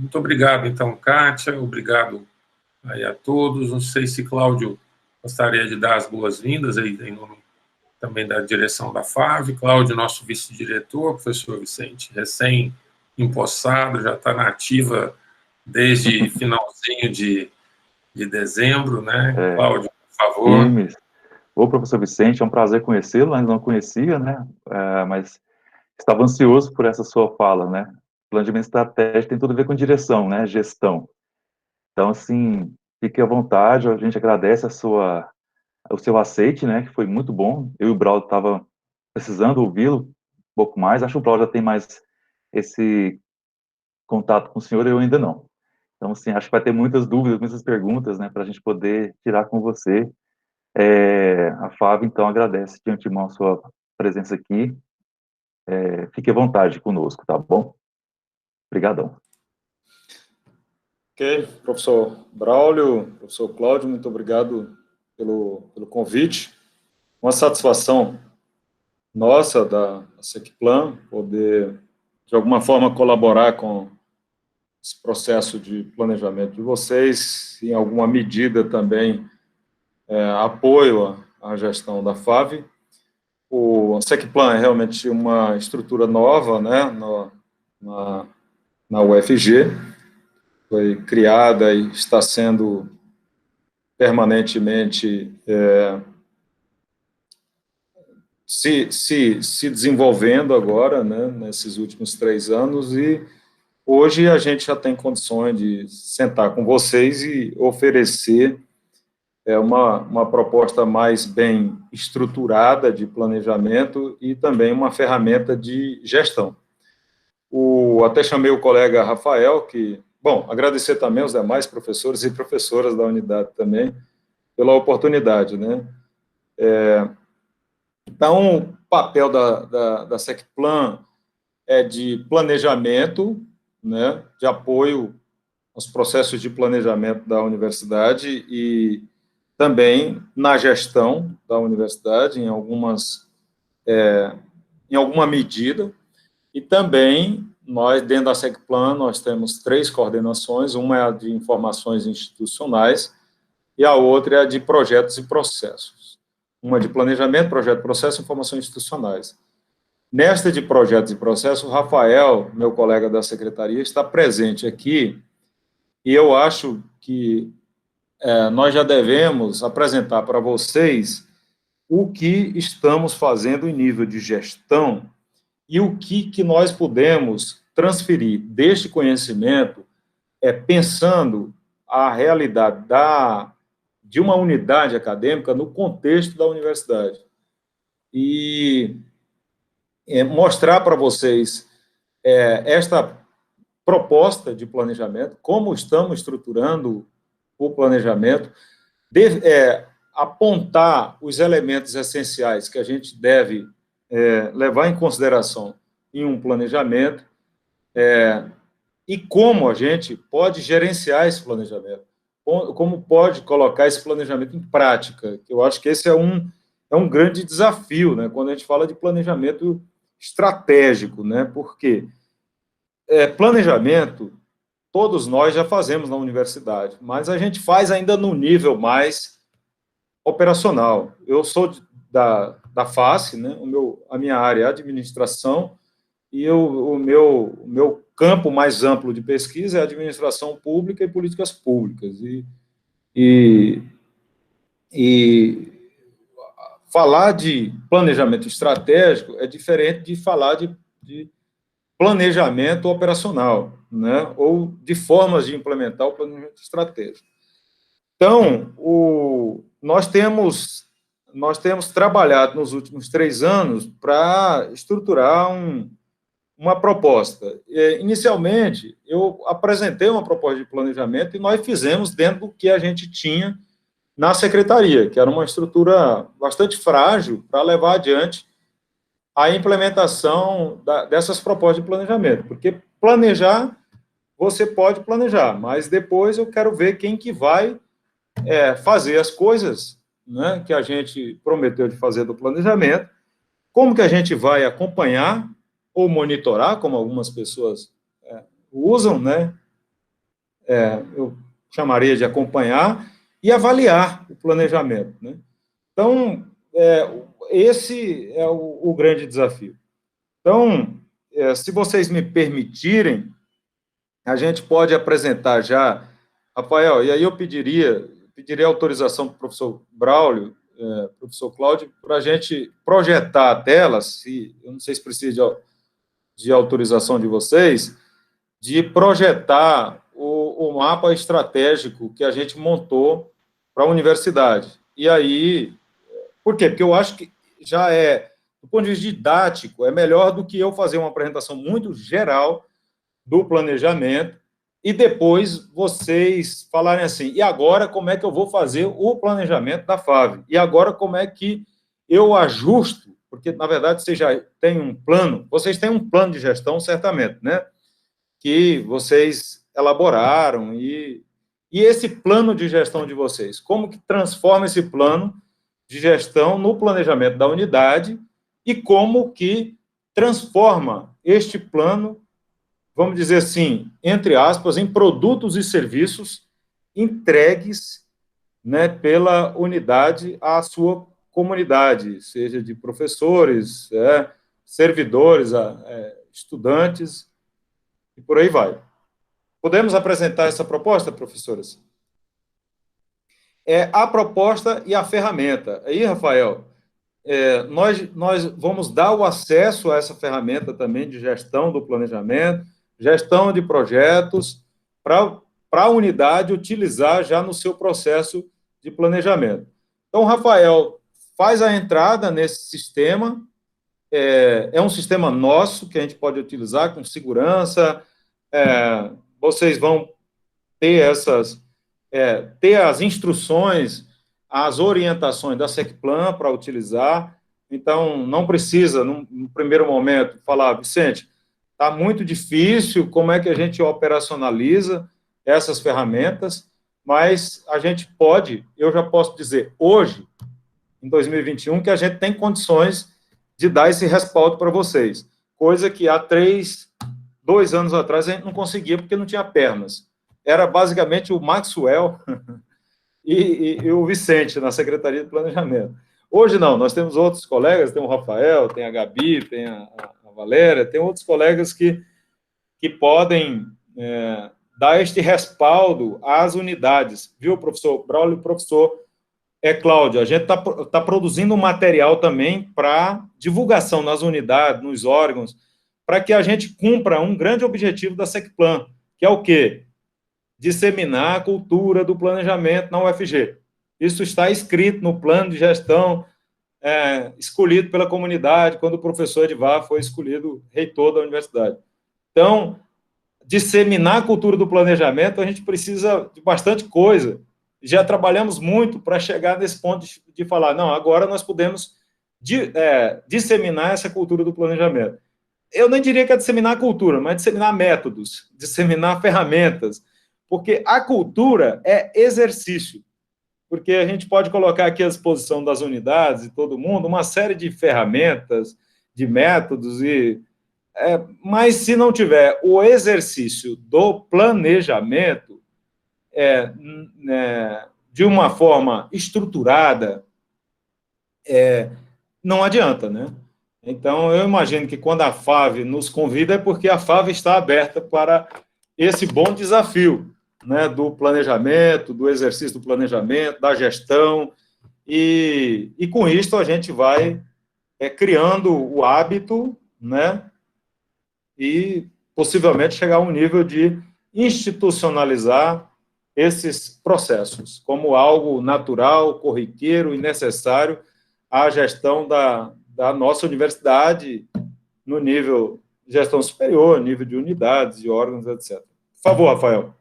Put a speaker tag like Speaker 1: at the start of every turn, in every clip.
Speaker 1: Muito obrigado, então, Kátia, obrigado aí a todos. Não sei se Cláudio gostaria de dar as boas-vindas aí em nome também da direção da FAV. Cláudio, nosso vice-diretor, professor Vicente, recém-empossado, já está na ativa desde finalzinho de dezembro, né? Cláudio, por favor.
Speaker 2: Firmes. Ô, professor Vicente, é um prazer conhecê-lo, ainda não conhecia, né? Mas estava ansioso por essa sua fala, né? Planejamento estratégico tem tudo a ver com direção, né? Gestão. Então, assim, fique à vontade, a gente agradece o seu aceite, né? Que foi muito bom. Eu e o Braulio estava precisando ouvi-lo um pouco mais. Acho que o Braulio já tem mais esse contato com o senhor, eu ainda não. Então, assim, acho que vai ter muitas dúvidas, muitas perguntas, né? Para a gente poder tirar com você. A FAV, então, agradece de antemão a sua presença aqui. Fique à vontade conosco, tá bom? Obrigadão.
Speaker 3: Ok, professor Braulio, professor Cláudio, muito obrigado pelo convite. Uma satisfação nossa da SECPLAN poder, de alguma forma, colaborar com esse processo de planejamento de vocês, em alguma medida também apoio à gestão da FAV. A SECPLAN é realmente uma estrutura nova, né, na UFG, foi criada e está sendo permanentemente se desenvolvendo agora, né, nesses últimos 3 anos, e hoje a gente já tem condições de sentar com vocês e oferecer uma proposta mais bem estruturada de planejamento e também uma ferramenta de gestão. Até chamei o colega Rafael, bom, agradecer também aos demais professores e professoras da unidade também pela oportunidade, né? Então, o papel da SECPLAN é de planejamento, né, de apoio aos processos de planejamento da universidade e também na gestão da universidade, em alguma medida, e também nós, dentro da SECPLAN, nós temos 3 coordenações, uma é a de informações institucionais e a outra é a de projetos e processos. Uma de planejamento, projeto, processo e informações institucionais. Nesta de projetos e processos, o Rafael, meu colega da secretaria, está presente aqui, e eu acho que nós já devemos apresentar para vocês o que estamos fazendo em nível de gestão e o que nós podemos transferir deste conhecimento, pensando a realidade de uma unidade acadêmica no contexto da universidade. E mostrar para vocês esta proposta de planejamento, como estamos estruturando o planejamento, apontar os elementos essenciais que a gente deve levar em consideração em um planejamento e como a gente pode gerenciar esse planejamento, como pode colocar esse planejamento em prática. Eu acho que esse é um grande desafio, né, quando a gente fala de planejamento estratégico, né, porque planejamento todos nós já fazemos na universidade, mas a gente faz ainda no nível mais operacional. Eu sou da FACE, né? A minha área é administração, e o meu campo mais amplo de pesquisa é administração pública e políticas públicas. E falar de planejamento estratégico é diferente de falar de planejamento operacional, né? Ou de formas de implementar o planejamento estratégico. Então, nós temos trabalhado nos últimos 3 anos para estruturar uma proposta. Inicialmente, eu apresentei uma proposta de planejamento e nós fizemos dentro do que a gente tinha na secretaria, que era uma estrutura bastante frágil para levar adiante a implementação dessas propostas de planejamento, porque planejar, você pode planejar, mas depois eu quero ver quem que vai fazer as coisas, né, que a gente prometeu de fazer do planejamento, como que a gente vai acompanhar ou monitorar, como algumas pessoas usam, né, eu chamaria de acompanhar e avaliar o planejamento, né? Então, esse é o grande desafio. Então, se vocês me permitirem, a gente pode apresentar já, Rafael, e aí eu pediria autorização para o professor Braulio, professor Cláudio, para a gente projetar a tela, eu não sei se precisa de autorização de vocês, de projetar o mapa estratégico que a gente montou para a universidade. E aí, por quê? Porque eu acho que já do ponto de vista didático, é melhor do que eu fazer uma apresentação muito geral do planejamento e depois vocês falarem assim, e agora como é que eu vou fazer o planejamento da FAV? E agora como é que eu ajusto? Porque, na verdade, vocês já têm um plano, vocês têm um plano de gestão, certamente, né? Que vocês elaboraram, e esse plano de gestão de vocês, como que transforma esse plano de gestão no planejamento da unidade e como que transforma este plano, vamos dizer assim, entre aspas, em produtos e serviços entregues, né, pela unidade à sua comunidade, seja de professores, servidores, estudantes, e por aí vai. Podemos apresentar essa proposta, professoras? A proposta e a ferramenta. Aí, Rafael, nós vamos dar o acesso a essa ferramenta também de gestão do planejamento, gestão de projetos, para a unidade utilizar já no seu processo de planejamento. Então, Rafael, faz a entrada nesse sistema, é um sistema nosso que a gente pode utilizar com segurança, vocês vão ter ter as instruções, as orientações da SECPLAN para utilizar, então não precisa, no primeiro momento, falar, Vicente, está muito difícil, como é que a gente operacionaliza essas ferramentas, mas a gente pode, eu já posso dizer, hoje, em 2021, que a gente tem condições de dar esse respaldo para vocês, coisa que há 2 anos atrás a gente não conseguia, porque não tinha pernas. Era basicamente o Maxwell e o Vicente, na Secretaria de Planejamento. Hoje não, nós temos outros colegas, tem o Rafael, tem a Gabi, tem a Valéria, tem outros colegas que podem dar este respaldo às unidades, viu, professor Braulio e professor Cláudio? A gente tá produzindo um material também para divulgação nas unidades, nos órgãos, para que a gente cumpra um grande objetivo da SECPLAN, que é o quê? Disseminar a cultura do planejamento na UFG. Isso está escrito no plano de gestão escolhido pela comunidade, quando o professor Edivar foi escolhido reitor da universidade. Então, disseminar a cultura do planejamento, a gente precisa de bastante coisa. Já trabalhamos muito para chegar nesse ponto de falar, não, agora nós podemos disseminar essa cultura do planejamento. Eu nem diria que é disseminar a cultura, mas disseminar métodos, disseminar ferramentas, porque a cultura é exercício, porque a gente pode colocar aqui à disposição das unidades e todo mundo uma série de ferramentas, de métodos, mas se não tiver o exercício do planejamento de uma forma estruturada, não adianta, né? Então, eu imagino que quando a FAV nos convida é porque a FAV está aberta para esse bom desafio, né, do planejamento, do exercício do planejamento, da gestão, e com isso a gente vai criando o hábito, né, e possivelmente chegar a um nível de institucionalizar esses processos como algo natural, corriqueiro e necessário à gestão da nossa universidade no nível de gestão superior, nível de unidades, de órgãos, etc. Por favor, Rafael.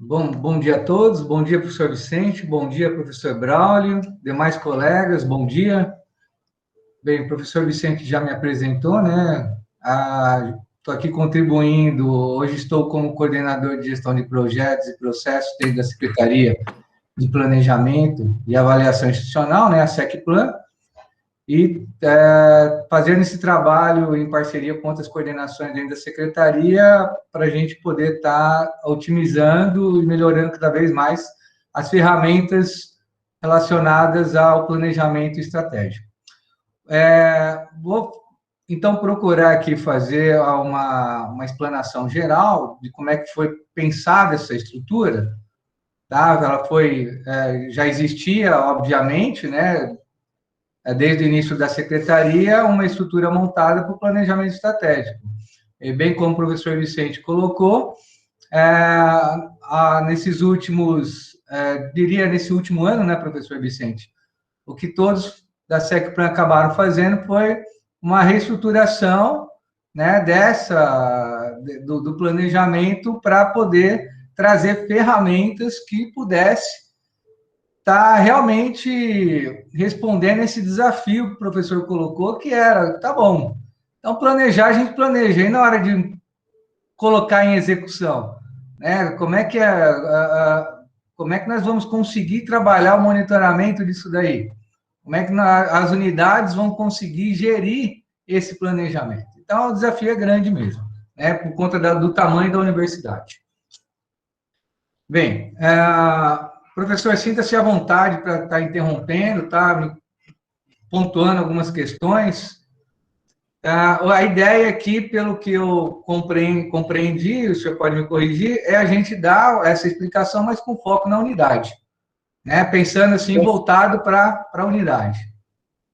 Speaker 4: Bom dia a todos, bom dia, professor Vicente, bom dia, professor Braulio, demais colegas, bom dia. Bem, o professor Vicente já me apresentou, né? Estou aqui contribuindo, hoje estou como coordenador de gestão de projetos e processos dentro da Secretaria de Planejamento e Avaliação Institucional, né, a SECPLAN, e fazendo esse trabalho em parceria com outras coordenações dentro da secretaria, para a gente poder estar otimizando e melhorando cada vez mais as ferramentas relacionadas ao planejamento estratégico. Vou, então, procurar aqui fazer uma explanação geral de como é que foi pensada essa estrutura. Tá? Ela já existia, obviamente, né, desde o início da secretaria, uma estrutura montada para o planejamento estratégico. E bem como o professor Vicente colocou, nesses últimos, diria nesse último ano, né, professor Vicente, o que todos da SECPLAN acabaram fazendo foi uma reestruturação, né, do planejamento para poder trazer ferramentas que pudesse estar realmente respondendo esse desafio que o professor colocou, que era, tá bom, então planejar, a gente planeja, e na hora de colocar em execução, né, como é que nós vamos conseguir trabalhar o monitoramento disso daí? Como é que as unidades vão conseguir gerir esse planejamento? Então, o desafio é grande mesmo, né, por conta do tamanho da universidade. Bem, professor, sinta-se à vontade para estar interrompendo, tá, pontuando algumas questões. A ideia aqui, pelo que eu compreendi, o senhor pode me corrigir, é a gente dar essa explicação, mas com foco na unidade, né, pensando assim, voltado para a unidade.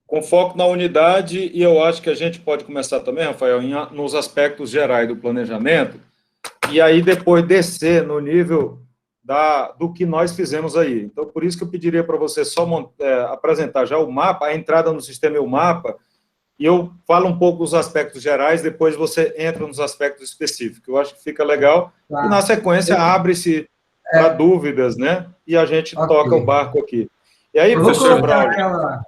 Speaker 3: Com foco na unidade, e eu acho que a gente pode começar também, Rafael, nos aspectos gerais do planejamento, e aí depois descer no nível do que nós fizemos aí. Então, por isso que eu pediria para você só apresentar já o mapa, a entrada no sistema e o mapa, e eu falo um pouco dos aspectos gerais, depois você entra nos aspectos específicos. Eu acho que fica legal, e na sequência abre-se para dúvidas, né? E a gente toca o barco aqui. E aí, professor Braulio...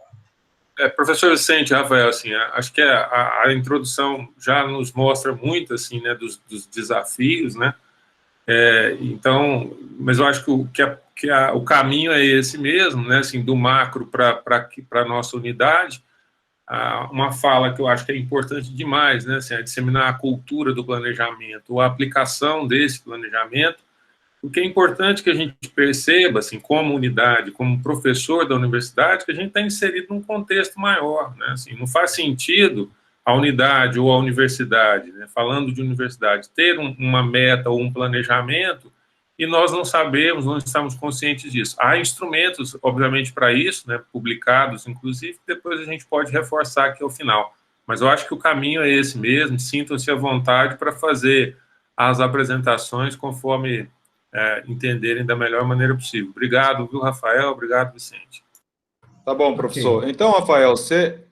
Speaker 1: Professor Vicente, Rafael, assim, acho que a introdução já nos mostra muito, assim, né, dos desafios, né? Então, mas eu acho que o caminho é esse mesmo, né, assim, do macro para a nossa unidade. Uma fala que eu acho que é importante demais, né, assim, é disseminar a cultura do planejamento, a aplicação desse planejamento. O que é importante que a gente perceba, assim, como unidade, como professor da universidade, que a gente está inserido num contexto maior, né, assim, não faz sentido a unidade ou a universidade, né, falando de universidade, ter uma meta ou um planejamento e nós não sabemos, não estamos conscientes disso. Há instrumentos, obviamente, para isso, né, publicados, inclusive, que depois a gente pode reforçar aqui ao final. Mas eu acho que o caminho é esse mesmo, sintam-se à vontade para fazer as apresentações conforme entenderem da melhor maneira possível. Obrigado, viu, Rafael? Obrigado, Vicente.
Speaker 3: Tá bom, professor. Okay. Então, Rafael,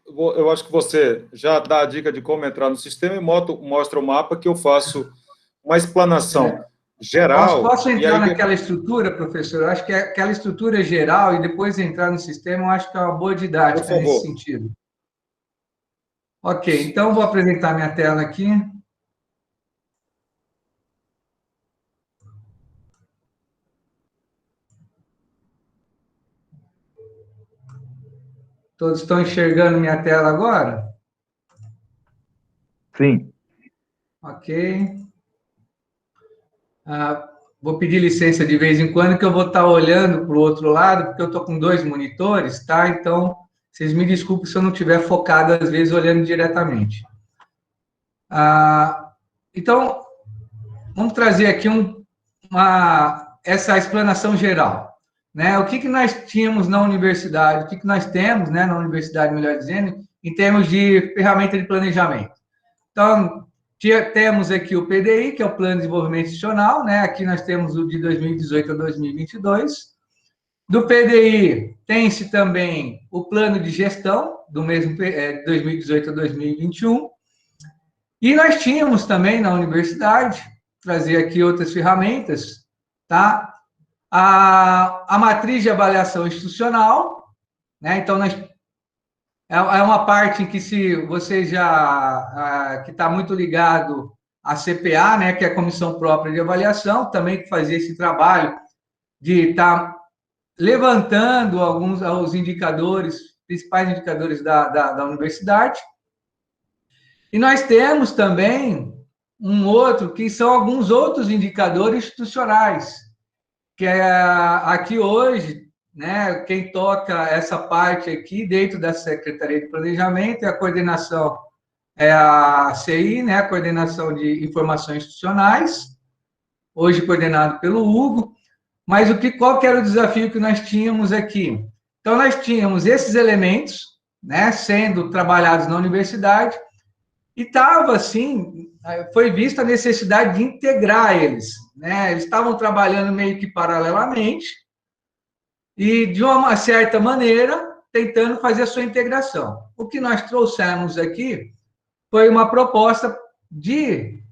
Speaker 3: eu acho que você já dá a dica de como entrar no sistema e mostra o mapa que eu faço uma explanação geral.
Speaker 4: Posso entrar naquela estrutura, professor? Eu acho que aquela estrutura geral e depois entrar no sistema, eu acho que é uma boa didática nesse sentido. Ok, então vou apresentar minha tela aqui. Todos estão enxergando minha tela agora?
Speaker 2: Sim.
Speaker 4: Ok. Vou pedir licença de vez em quando, que eu vou estar olhando para o outro lado, porque eu estou com 2 monitores, tá? Então, vocês me desculpem se eu não estiver focado, às vezes, olhando diretamente. Então, vamos trazer aqui essa explanação geral. Né? O que nós tínhamos na universidade, o que nós temos, né, na universidade, melhor dizendo, em termos de ferramenta de planejamento. Então, temos aqui o PDI, que é o Plano de Desenvolvimento Institucional, né? Aqui nós temos o de 2018 a 2022. Do PDI, tem-se também o Plano de Gestão, do mesmo 2018 a 2021. E nós tínhamos também na universidade, trazer aqui outras ferramentas, tá? A matriz de avaliação institucional, né? Então, é uma parte em que, se você que está muito ligado à CPA, né, que é a Comissão Própria de Avaliação, também que fazia esse trabalho de estar levantando alguns indicadores principais indicadores da universidade. E nós temos também um outro, que são alguns outros indicadores institucionais, que é aqui hoje, né, quem toca essa parte aqui dentro da Secretaria de Planejamento é a coordenação, é a CI, né, a Coordenação de Informações Institucionais, hoje coordenado pelo Hugo. Mas qual que era o desafio que nós tínhamos aqui? Então, nós tínhamos esses elementos, né, sendo trabalhados na universidade, e estava, assim, foi vista a necessidade de integrar eles, né? Eles estavam trabalhando meio que paralelamente, e, de uma certa maneira, tentando fazer a sua integração. O que nós trouxemos aqui foi uma proposta de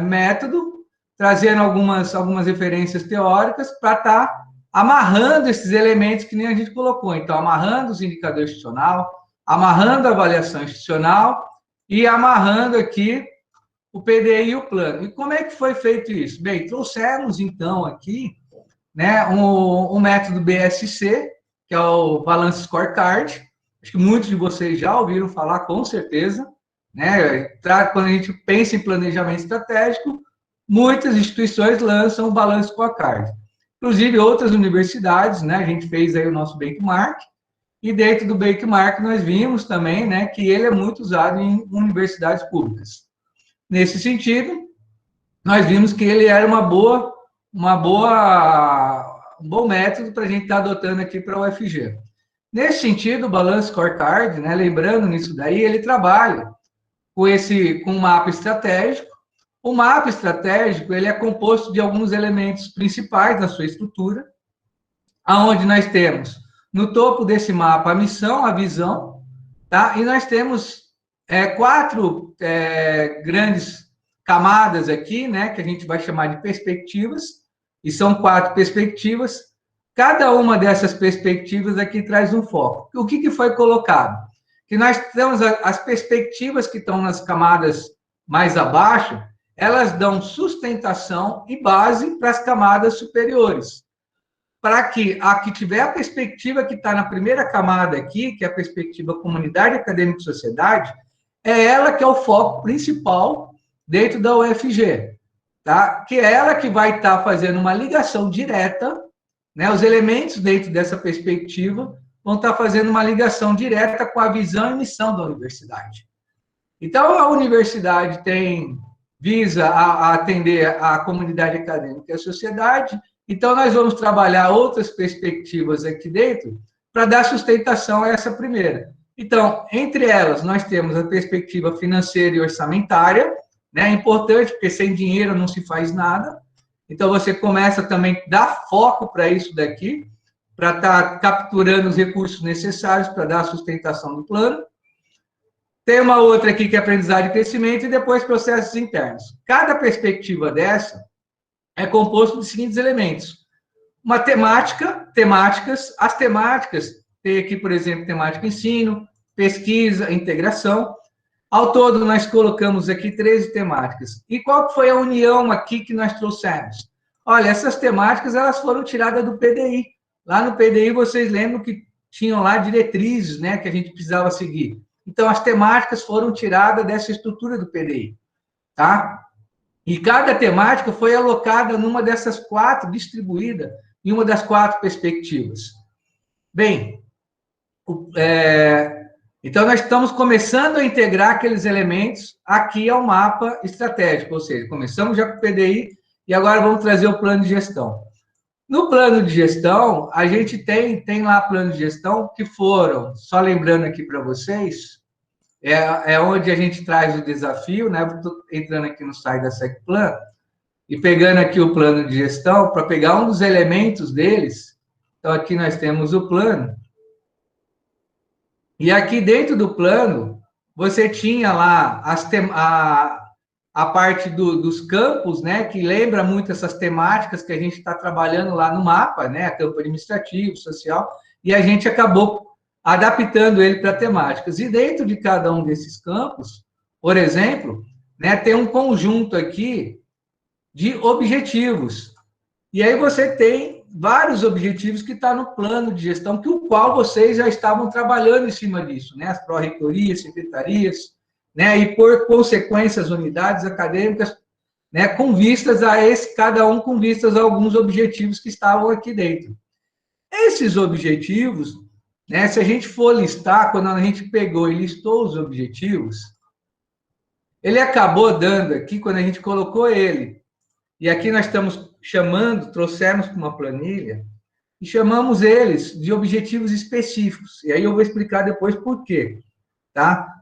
Speaker 4: método, trazendo algumas referências teóricas para estar amarrando esses elementos que nem a gente colocou. Então, amarrando os indicadores institucional, amarrando a avaliação institucional e amarrando aqui o PDI e o plano. E como é que foi feito isso? Bem, trouxemos, então, aqui, né, um método BSC, que é o Balance Scorecard. Acho que muitos de vocês já ouviram falar, com certeza, né? Quando a gente pensa em planejamento estratégico, muitas instituições lançam o Balance Scorecard. Inclusive, outras universidades, né? A gente fez aí o nosso benchmark, e dentro do benchmark nós vimos também, né, que ele é muito usado em universidades públicas. Nesse sentido, nós vimos que ele era um bom método para a gente estar adotando aqui para a UFG. Nesse sentido, o Balance Scorecard, né, lembrando nisso daí, ele trabalha com um mapa estratégico. O mapa estratégico, ele é composto de alguns elementos principais da sua estrutura, aonde nós temos, no topo desse mapa, a missão, a visão, tá? E nós temos 4 grandes camadas aqui, né, que a gente vai chamar de perspectivas, e são 4 perspectivas. Cada uma dessas perspectivas aqui traz um foco. O que foi colocado? Que nós temos as perspectivas que estão nas camadas mais abaixo, elas dão sustentação e base para as camadas superiores. Para que a que tiver a perspectiva que está na primeira camada aqui, que é a perspectiva comunidade, acadêmica e sociedade, é ela que é o foco principal dentro da UFG, tá? Que é ela que vai estar fazendo uma ligação direta, né? Os elementos dentro dessa perspectiva vão estar fazendo uma ligação direta com a visão e missão da universidade. Então, a universidade visa atender a comunidade acadêmica e a sociedade. Então, nós vamos trabalhar outras perspectivas aqui dentro para dar sustentação a essa primeira. Então, entre elas, nós temos a perspectiva financeira e orçamentária, né? É importante, porque sem dinheiro não se faz nada. Então, você começa também a dar foco para isso daqui, para estar capturando os recursos necessários para dar a sustentação do plano. Tem uma outra aqui que é aprendizagem e crescimento, e depois processos internos. Cada perspectiva dessa é composto de seguintes elementos. Uma temáticas. As temáticas, tem aqui, por exemplo, temática ensino, pesquisa, integração. Ao todo, nós colocamos aqui 13 temáticas. E qual foi a união aqui que nós trouxemos? Olha, essas temáticas, elas foram tiradas do PDI. Lá no PDI, vocês lembram que tinham lá diretrizes, né, que a gente precisava seguir. Então, as temáticas foram tiradas dessa estrutura do PDI, tá? E cada temática foi alocada numa dessas 4, distribuída em uma das 4 perspectivas. Bem, então nós estamos começando a integrar aqueles elementos aqui ao mapa estratégico, ou seja, começamos já com o PDI e agora vamos trazer o plano de gestão. No plano de gestão, a gente tem lá plano de gestão que foram, só lembrando aqui para vocês, onde a gente traz o desafio, né? Estou entrando aqui no site da SecPlan e pegando aqui o plano de gestão para pegar um dos elementos deles. Então, aqui nós temos o plano. E aqui dentro do plano, você tinha lá a parte dos campos, né? Que lembra muito essas temáticas que a gente está trabalhando lá no mapa, né? Campo administrativo, social, e a gente acabou adaptando ele para temáticas. E dentro de cada um desses campos, por exemplo, né, tem um conjunto aqui de objetivos. E aí você tem vários objetivos que estão no plano de gestão, que o qual vocês já estavam trabalhando em cima disso, né? As pró-reitorias, secretarias, né? E, por consequência, as unidades acadêmicas, né? Com vistas a esse, cada um com vistas a alguns objetivos que estavam aqui dentro. Esses objetivos, né? Se a gente for listar, quando a gente pegou e listou os objetivos, ele acabou dando aqui, quando a gente colocou ele, e aqui nós estamos chamando, trouxemos para uma planilha, e chamamos eles de objetivos específicos. E aí eu vou explicar depois por quê, tá?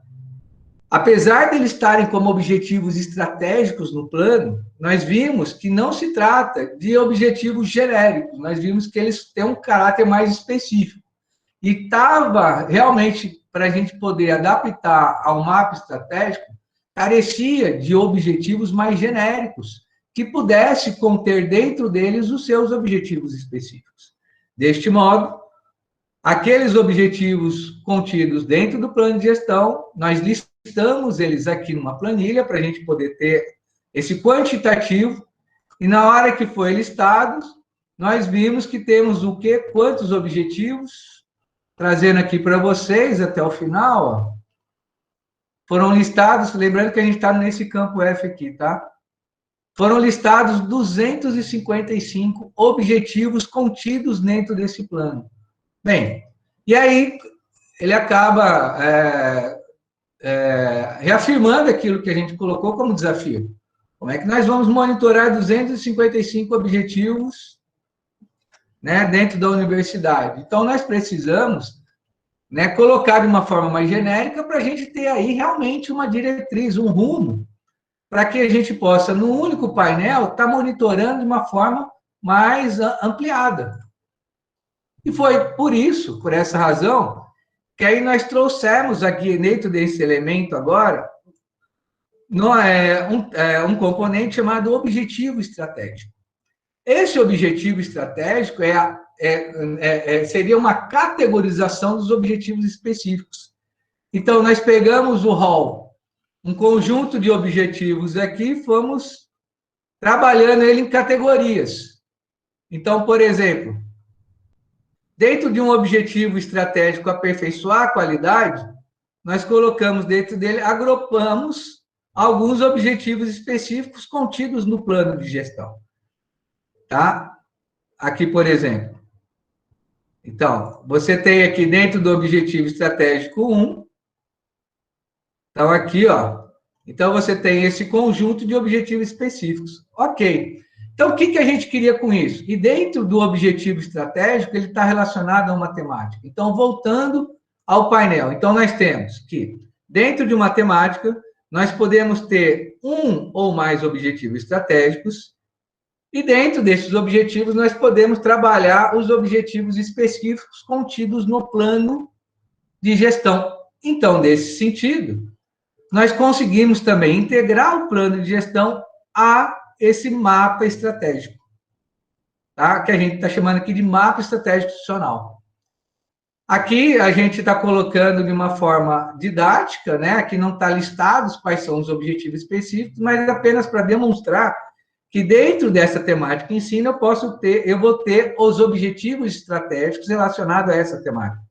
Speaker 4: Apesar de eles estarem como objetivos estratégicos no plano, nós vimos que não se trata de objetivos genéricos, nós vimos que eles têm um caráter mais específico. E estava realmente, para a gente poder adaptar ao mapa estratégico, carecia de objetivos mais genéricos, que pudesse conter dentro deles os seus objetivos específicos. Deste modo, aqueles objetivos contidos dentro do plano de gestão, nós listamos eles aqui numa planilha para a gente poder ter esse quantitativo, e na hora que foi listado, nós vimos que temos o quê? Quantos objetivos? Trazendo aqui para vocês até o final, ó, foram listados, lembrando que a gente está nesse campo F aqui, tá? Foram listados 255 objetivos contidos dentro desse plano. Bem, e aí ele acaba reafirmando aquilo que a gente colocou como desafio. Como é que nós vamos monitorar 255 objetivos, né, dentro da universidade? Então, nós precisamos, né, colocar de uma forma mais genérica para a gente ter aí realmente uma diretriz, um rumo, para que a gente possa, no único painel, estar monitorando de uma forma mais ampliada. E foi por isso, por essa razão, que aí nós trouxemos aqui, dentro desse elemento agora, um componente chamado objetivo estratégico. Esse objetivo estratégico seria uma categorização dos objetivos específicos. Então, nós pegamos o rol, um conjunto de objetivos aqui, fomos trabalhando ele em categorias. Então, por exemplo, dentro de um objetivo estratégico aperfeiçoar a qualidade, nós colocamos dentro dele, agrupamos alguns objetivos específicos contidos no plano de gestão. Tá? Aqui, por exemplo. Então, você tem aqui dentro do objetivo estratégico 1, então, aqui, ó. Então, você tem esse conjunto de objetivos específicos. Ok. Então, o que a gente queria com isso? E dentro do objetivo estratégico, ele está relacionado a uma temática. Então, voltando ao painel. Então, nós temos que, dentro de uma temática, nós podemos ter um ou mais objetivos estratégicos, e dentro desses objetivos, nós podemos trabalhar os objetivos específicos contidos no plano de gestão. Então, nesse sentido, nós conseguimos também integrar o plano de gestão a esse mapa estratégico, tá? Que a gente está chamando aqui de mapa estratégico institucional. Aqui a gente está colocando de uma forma didática, né? Aqui não está listados quais são os objetivos específicos, mas apenas para demonstrar que dentro dessa temática em si eu vou ter os objetivos estratégicos relacionados a essa temática.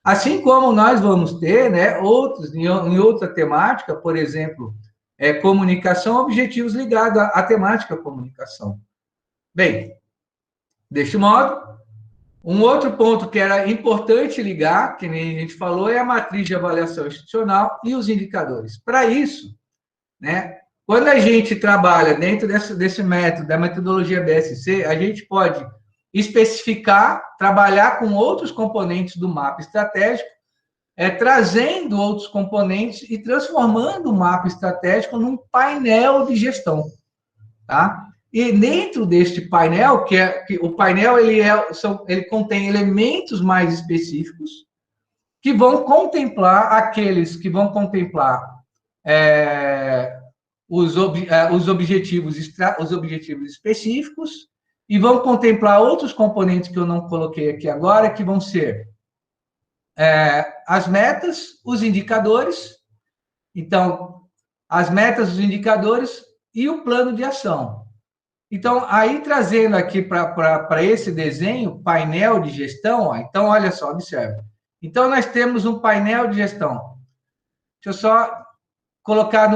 Speaker 4: Assim como nós vamos ter, né, outros, em outra temática, por exemplo, comunicação, objetivos ligados à temática comunicação. Bem, deste modo, um outro ponto que era importante ligar, que nem a gente falou, é a matriz de avaliação institucional e os indicadores. Para isso, né, quando a gente trabalha dentro desse método, da metodologia BSC, a gente pode especificar, trabalhar com outros componentes do mapa estratégico, trazendo outros componentes e transformando o mapa estratégico num painel de gestão, tá? E dentro deste painel, que o painel ele contém elementos mais específicos que vão contemplar os objetivos específicos e vão contemplar outros componentes que eu não coloquei aqui agora, que vão ser as metas, os indicadores, então, as metas, os indicadores e o plano de ação. Então, aí trazendo aqui para esse desenho, painel de gestão, ó, então, olha só, observa. Então, nós temos um painel de gestão. Deixa eu só colocar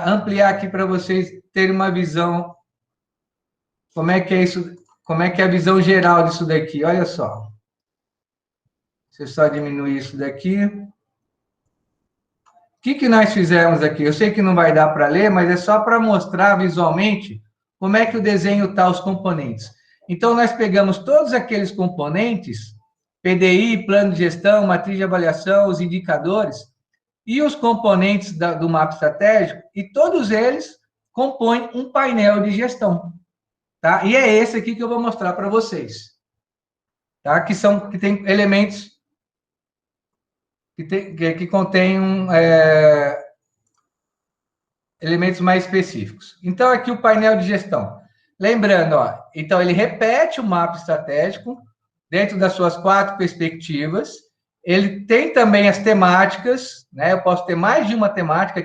Speaker 4: ampliar aqui para vocês terem uma visão. Como é que é isso? Como é que é a visão geral disso daqui? Olha só. Deixa eu só diminuir isso daqui. O que nós fizemos aqui? Eu sei que não vai dar para ler, mas é só para mostrar visualmente como é que o desenho está, os componentes. Então, nós pegamos todos aqueles componentes, PDI, plano de gestão, matriz de avaliação, os indicadores, e os componentes do mapa estratégico, e todos eles compõem um painel de gestão. Tá? E é esse aqui que eu vou mostrar para vocês. Tá? Que tem elementos que contêm elementos mais específicos. Então, aqui o painel de gestão. Lembrando, ó, então ele repete o mapa estratégico dentro das suas 4 perspectivas. Ele tem também as temáticas, né? Eu posso ter mais de uma temática.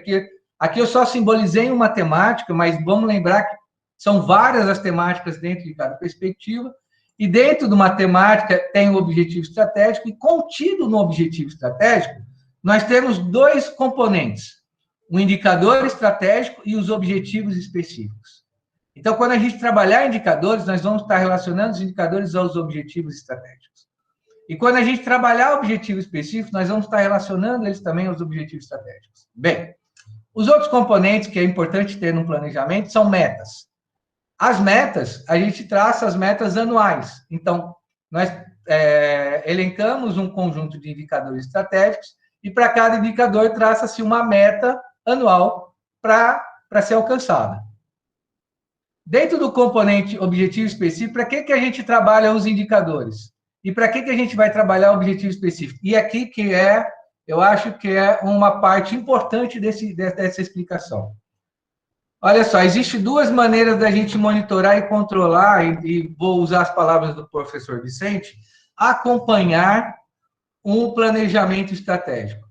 Speaker 4: Aqui eu só simbolizei uma temática, mas vamos lembrar que são várias as temáticas dentro de cada perspectiva. E dentro de uma temática tem o objetivo estratégico, e contido no objetivo estratégico, nós temos 2 componentes: o indicador estratégico e os objetivos específicos. Então, quando a gente trabalhar indicadores, nós vamos estar relacionando os indicadores aos objetivos estratégicos. E quando a gente trabalhar objetivo específico, nós vamos estar relacionando eles também aos objetivos estratégicos. Bem, os outros componentes que é importante ter no planejamento são metas. As metas, a gente traça as metas anuais. Então, nós elencamos um conjunto de indicadores estratégicos e para cada indicador traça-se uma meta anual para ser alcançada. Dentro do componente objetivo específico, para que a gente trabalha os indicadores? E para que a gente vai trabalhar o objetivo específico? E aqui eu acho que é uma parte importante dessa explicação. Olha só, existem 2 maneiras da gente monitorar e controlar, e vou usar as palavras do professor Vicente, acompanhar um planejamento estratégico.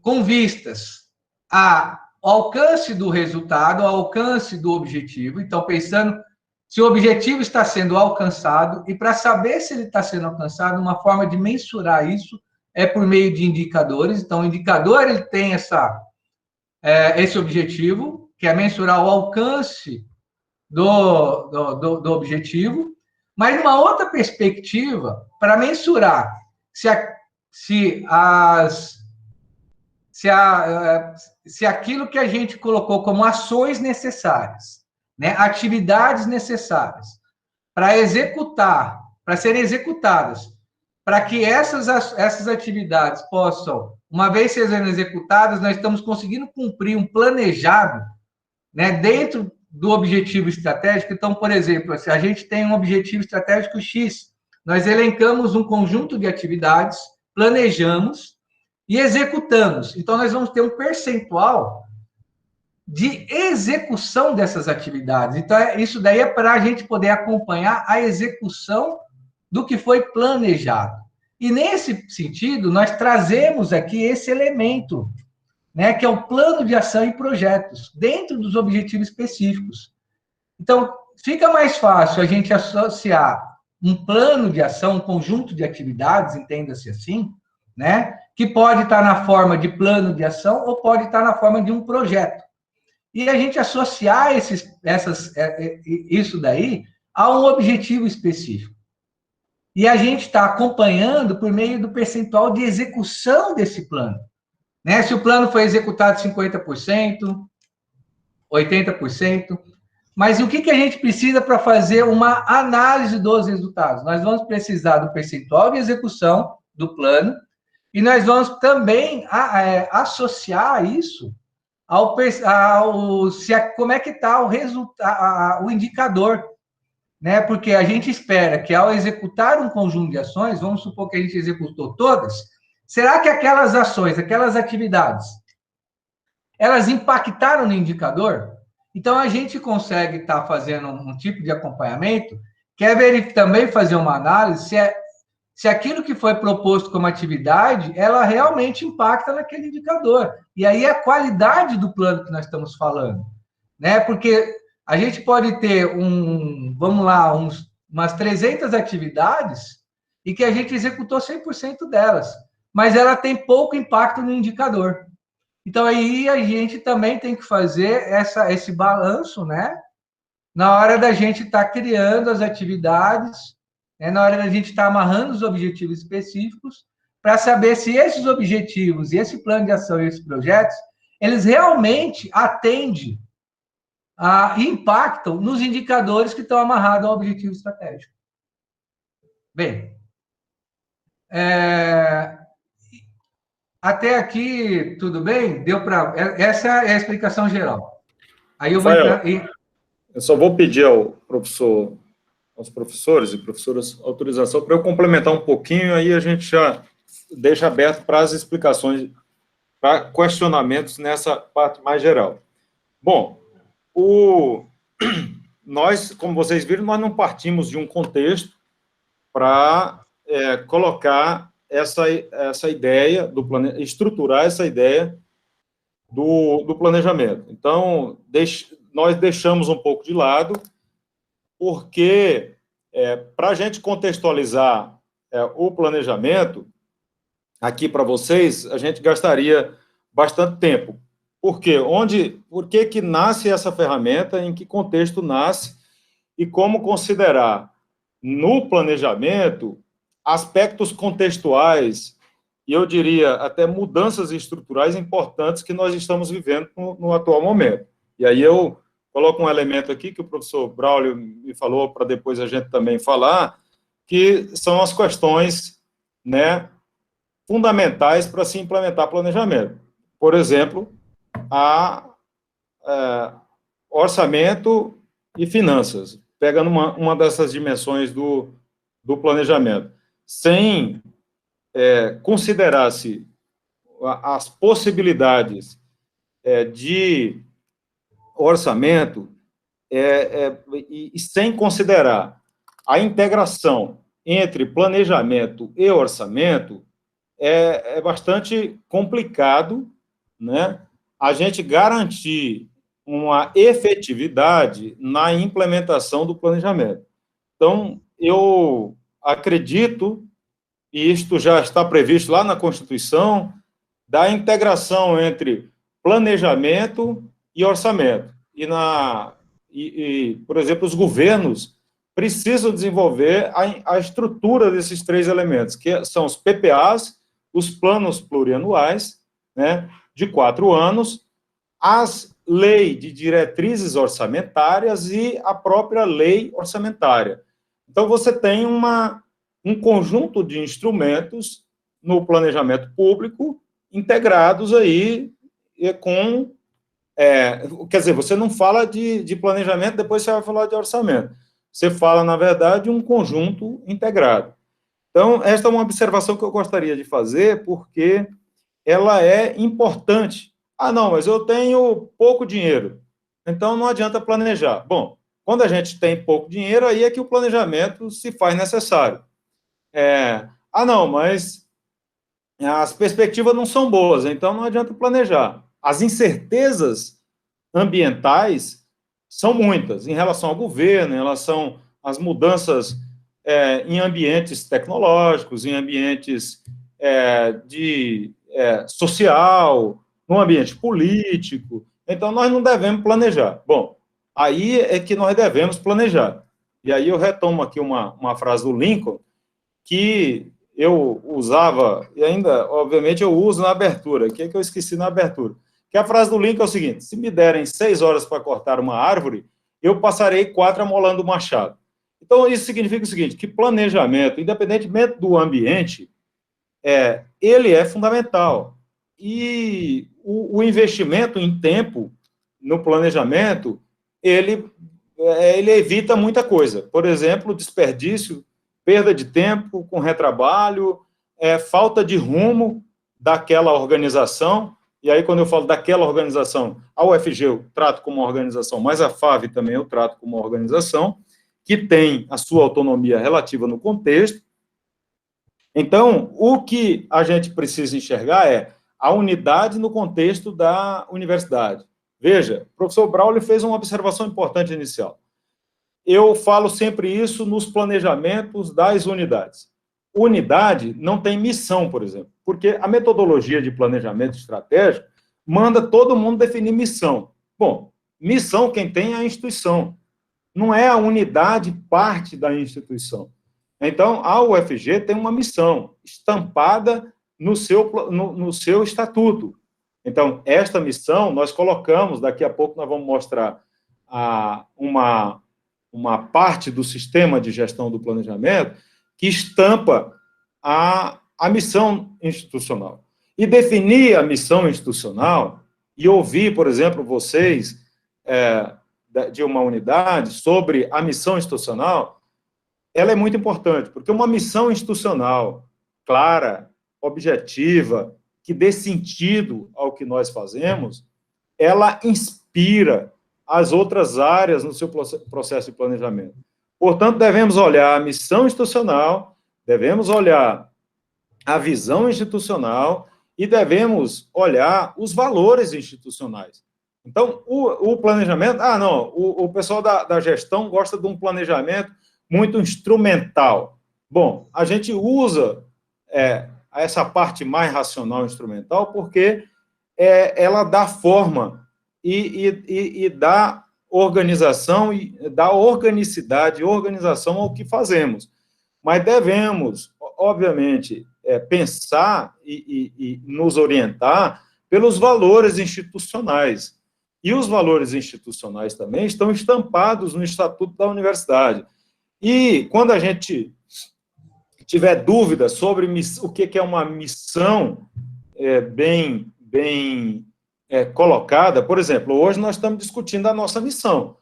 Speaker 4: Com vistas ao alcance do resultado, ao alcance do objetivo. Então, pensando se o objetivo está sendo alcançado, e para saber se ele está sendo alcançado, uma forma de mensurar isso é por meio de indicadores. Então, o indicador ele tem esse objetivo, que é mensurar o alcance do objetivo, mas numa outra perspectiva, para mensurar se aquilo que a gente colocou como ações necessárias, né, atividades necessárias para executar, para serem executadas, para que essas atividades possam, uma vez sendo executadas, nós estamos conseguindo cumprir um planejado, né, dentro do objetivo estratégico. Então, por exemplo, se a gente tem um objetivo estratégico X, nós elencamos um conjunto de atividades, planejamos e executamos. Então, nós vamos ter um percentual de execução dessas atividades. Então, isso daí é para a gente poder acompanhar a execução do que foi planejado. E, nesse sentido, nós trazemos aqui esse elemento, né, que é o plano de ação e projetos, dentro dos objetivos específicos. Então, fica mais fácil a gente associar um plano de ação, um conjunto de atividades, entenda-se assim, né, que pode estar na forma de plano de ação ou pode estar na forma de um projeto. E a gente associar isso daí a um objetivo específico. E a gente está acompanhando por meio do percentual de execução desse plano. Né? Se o plano foi executado 50%, 80%, mas o que a gente precisa para fazer uma análise dos resultados? Nós vamos precisar do percentual de execução do plano e nós vamos também associar isso como é que está o indicador, né? Porque a gente espera que ao executar um conjunto de ações, vamos supor que a gente executou todas, será que aquelas ações, aquelas atividades, elas impactaram no indicador? Então, a gente consegue estar fazendo um tipo de acompanhamento, que é também fazer uma análise se aquilo que foi proposto como atividade, ela realmente impacta naquele indicador. E aí é a qualidade do plano que nós estamos falando, né? Porque a gente pode ter vamos lá, umas 300 atividades e que a gente executou 100% delas, mas ela tem pouco impacto no indicador. Então, aí a gente também tem que fazer esse balanço, né? Na hora da gente estar criando as atividades, né? Na hora da gente estar amarrando os objetivos específicos, para saber se esses objetivos e esse plano de ação e esses projetos, eles realmente atendem e impactam nos indicadores que estão amarrados ao objetivo estratégico. Bem, até aqui tudo bem? Deu para... Essa é a explicação geral. Aí eu vou entrar...
Speaker 3: Eu só vou pedir aos professores e professoras autorização para eu complementar um pouquinho, aí a gente já deixa aberto para as explicações, para questionamentos nessa parte mais geral. Bom, nós, como vocês viram, nós não partimos de um contexto para colocar essa ideia, estruturar essa ideia do planejamento. Então, nós deixamos um pouco de lado, porque, para a gente contextualizar o planejamento, aqui para vocês, a gente gastaria bastante tempo. Por quê? Por que nasce essa ferramenta, em que contexto nasce, e como considerar no planejamento aspectos contextuais, e eu diria até mudanças estruturais importantes que nós estamos vivendo no atual momento. E aí eu coloco um elemento aqui que o professor Braulio me falou, para depois a gente também falar, que são as questões, né, fundamentais para se implementar planejamento. Por exemplo, orçamento e finanças, pegando uma dessas dimensões do planejamento. Sem considerar-se as possibilidades de orçamento e sem considerar a integração entre planejamento e orçamento, é bastante complicado, né, a gente garantir uma efetividade na implementação do planejamento. Então, eu acredito, e isto já está previsto lá na Constituição, da integração entre planejamento e orçamento. Por exemplo, os governos precisam desenvolver a estrutura desses três elementos, que são os PPAs, os planos plurianuais, né, de 4 anos, as leis de diretrizes orçamentárias e a própria lei orçamentária. Então, você tem um conjunto de instrumentos no planejamento público integrados aí com... quer dizer, você não fala de planejamento, depois você vai falar de orçamento. Você fala, na verdade, um conjunto integrado. Então, esta é uma observação que eu gostaria de fazer, porque ela é importante. Ah, não, mas eu tenho pouco dinheiro, então não adianta planejar. Bom, quando a gente tem pouco dinheiro, aí é que o planejamento se faz necessário. Não, mas as perspectivas não são boas, então não adianta planejar. As incertezas ambientais são muitas, em relação ao governo, em relação às mudanças em ambientes tecnológicos, em ambientes social, no ambiente político. Então, nós não devemos planejar. Bom, aí é que nós devemos planejar. E aí eu retomo aqui uma frase do Lincoln, que eu usava, e ainda, obviamente, eu uso na abertura, que é que eu esqueci na abertura, que a frase do Lincoln é o seguinte: se me derem 6 horas para cortar uma árvore, eu passarei 4 amolando o machado. Então, isso significa o seguinte, que planejamento, independentemente do ambiente, ele é fundamental. E o investimento em tempo no planejamento, ele evita muita coisa. Por exemplo, desperdício, perda de tempo com retrabalho, falta de rumo daquela organização. E aí, quando eu falo daquela organização, a UFG eu trato como uma organização, mas a FAV também eu trato como uma organização que tem a sua autonomia relativa no contexto. Então, o que a gente precisa enxergar é a unidade no contexto da universidade. Veja, o professor Braulio fez uma observação importante inicial. Eu falo sempre isso nos planejamentos das unidades. Unidade não tem missão, por exemplo, porque a metodologia de planejamento estratégico manda todo mundo definir missão. Bom, missão quem tem é a instituição. Não é a unidade parte da instituição. Então, a UFG tem uma missão estampada no seu estatuto. Então, esta missão nós colocamos, daqui a pouco nós vamos mostrar uma parte do sistema de gestão do planejamento que estampa a missão institucional. E definir a missão institucional, e ouvir, por exemplo, vocês de uma unidade sobre a missão institucional, ela é muito importante, porque uma missão institucional clara, objetiva, que dê sentido ao que nós fazemos, ela inspira as outras áreas no seu processo de planejamento. Portanto, devemos olhar a missão institucional, devemos olhar a visão institucional e devemos olhar os valores institucionais. Então, o planejamento... o pessoal da gestão gosta de um planejamento muito instrumental. Bom, a gente usa essa parte mais racional instrumental porque ela dá forma e dá organização, e dá organicidade e organização ao que fazemos. Mas devemos, obviamente, pensar e nos orientar pelos valores institucionais. E os valores institucionais também estão estampados no Estatuto da Universidade. E quando a gente tiver dúvida sobre o que é uma missão bem colocada, por exemplo, hoje nós estamos discutindo a nossa missão.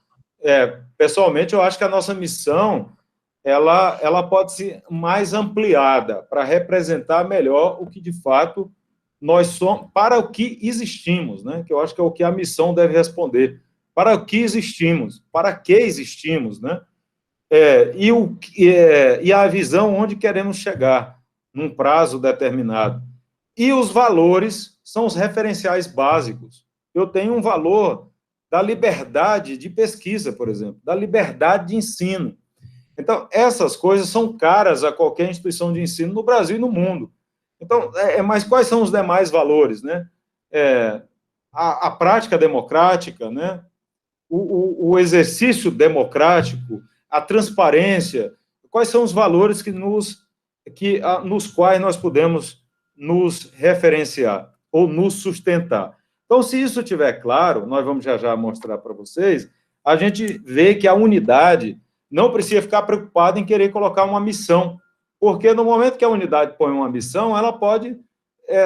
Speaker 3: Pessoalmente, eu acho que a nossa missão ela pode ser mais ampliada para representar melhor o que, de fato, nós somos, para o que existimos, né? Que eu acho que é o que a missão deve responder. Para o que existimos? Para que existimos, né? E a visão onde queremos chegar, num prazo determinado. E os valores são os referenciais básicos. Eu tenho um valor da liberdade de pesquisa, por exemplo, da liberdade de ensino. Então, essas coisas são caras a qualquer instituição de ensino no Brasil e no mundo. Então, mas quais são os demais valores, né? A prática democrática, né? O exercício democrático, a transparência, quais são os valores nos quais nós podemos nos referenciar ou nos sustentar. Então, se isso estiver claro, nós vamos já mostrar para vocês, a gente vê que a unidade não precisa ficar preocupada em querer colocar uma missão, porque no momento que a unidade põe uma missão, ela pode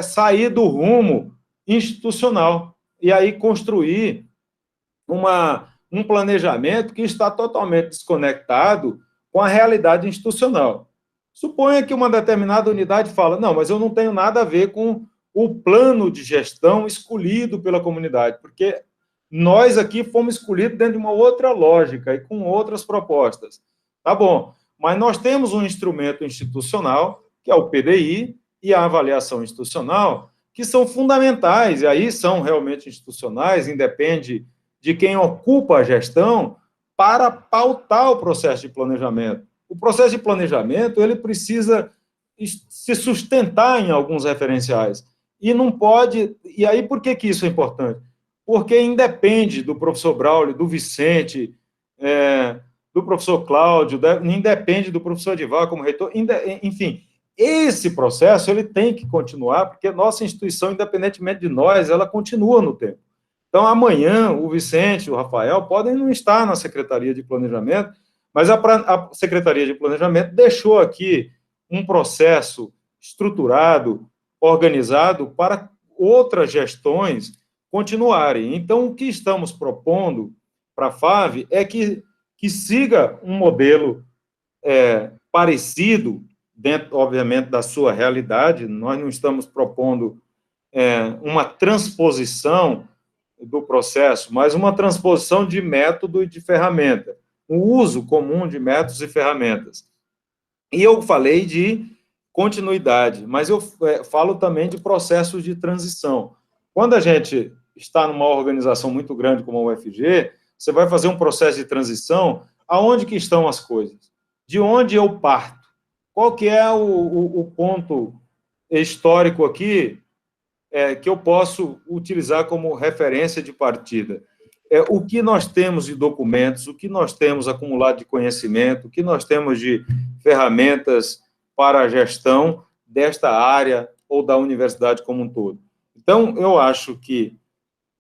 Speaker 3: sair do rumo institucional e aí construir um planejamento que está totalmente desconectado com a realidade institucional. Suponha que uma determinada unidade fala, não, mas eu não tenho nada a ver com o plano de gestão escolhido pela comunidade, porque nós aqui fomos escolhidos dentro de uma outra lógica e com outras propostas. Tá bom, mas nós temos um instrumento institucional, que é o PDI, e a avaliação institucional, que são fundamentais, e aí são realmente institucionais, independe de quem ocupa a gestão, para pautar o processo de planejamento. O processo de planejamento, ele precisa se sustentar em alguns referenciais, e não pode... E aí, por que isso é importante? Porque independe do professor Braulio, do Vicente, do professor Cláudio, independe do professor Edivar como reitor, enfim, esse processo ele tem que continuar, porque nossa instituição, independentemente de nós, ela continua no tempo. Então, amanhã, o Vicente, o Rafael, podem não estar na Secretaria de Planejamento, mas a Secretaria de Planejamento deixou aqui um processo estruturado, organizado, para outras gestões continuarem. Então, o que estamos propondo para a FAV é que siga um modelo parecido, dentro, obviamente, da sua realidade. Nós não estamos propondo uma transposição do processo, mas uma transposição de método e de ferramenta, o uso comum de métodos e ferramentas. E eu falei de continuidade, mas eu falo também de processos de transição. Quando a gente está numa organização muito grande como a UFG, você vai fazer um processo de transição, aonde que estão as coisas? De onde eu parto? Qual que é o ponto histórico aqui que eu posso utilizar como referência de partida? O que nós temos de documentos, o que nós temos acumulado de conhecimento, o que nós temos de ferramentas para a gestão desta área ou da universidade como um todo. Então, eu acho que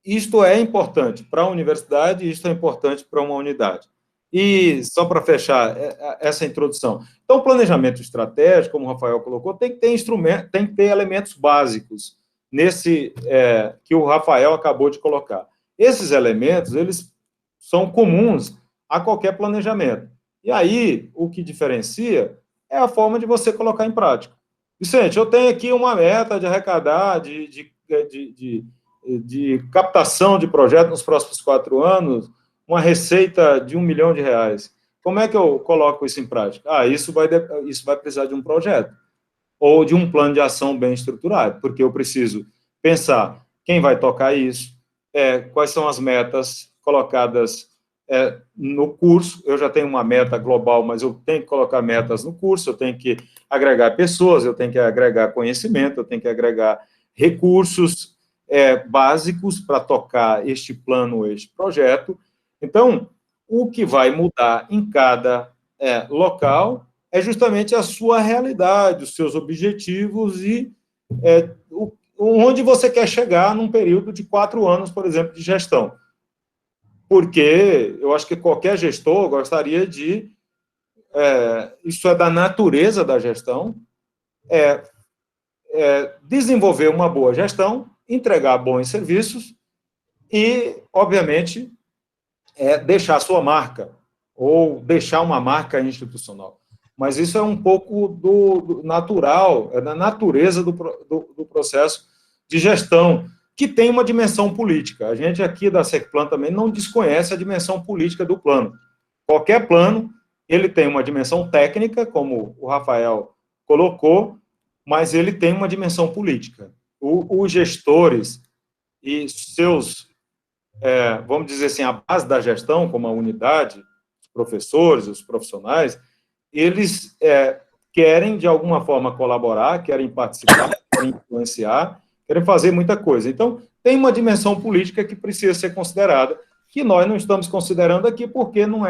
Speaker 3: isto é importante para a universidade e isto é importante para uma unidade. E, só para fechar essa introdução, então, o planejamento estratégico, como o Rafael colocou, tem que ter instrumento, tem que ter elementos básicos nesse que o Rafael acabou de colocar. Esses elementos, eles são comuns a qualquer planejamento. E aí, o que diferencia é a forma de você colocar em prática. Vicente, eu tenho aqui uma meta de arrecadar, de captação de projetos nos próximos 4 anos, uma receita de R$1 milhão. Como é que eu coloco isso em prática? Isso vai precisar de um projeto, ou de um plano de ação bem estruturado, porque eu preciso pensar quem vai tocar isso, quais são as metas colocadas no curso. Eu já tenho uma meta global, mas eu tenho que colocar metas no curso, eu tenho que agregar pessoas, eu tenho que agregar conhecimento, eu tenho que agregar recursos básicos para tocar este plano, este projeto. Então, o que vai mudar em cada local é justamente a sua realidade, os seus objetivos e onde você quer chegar num período de 4 anos, por exemplo, de gestão. Porque eu acho que qualquer gestor gostaria de... isso é da natureza da gestão, desenvolver uma boa gestão, entregar bons serviços e, obviamente, deixar sua marca, ou deixar uma marca institucional. Mas isso é um pouco do natural, da natureza do processo de gestão, que tem uma dimensão política. A gente aqui da SECPLAN também não desconhece a dimensão política do plano. Qualquer plano, ele tem uma dimensão técnica, como o Rafael colocou, mas ele tem uma dimensão política. Os gestores e seus, vamos dizer assim, a base da gestão, como a unidade, os professores, os profissionais, eles querem, de alguma forma, colaborar, querem participar, querem influenciar, querem fazer muita coisa. Então, tem uma dimensão política que precisa ser considerada, que nós não estamos considerando aqui, porque não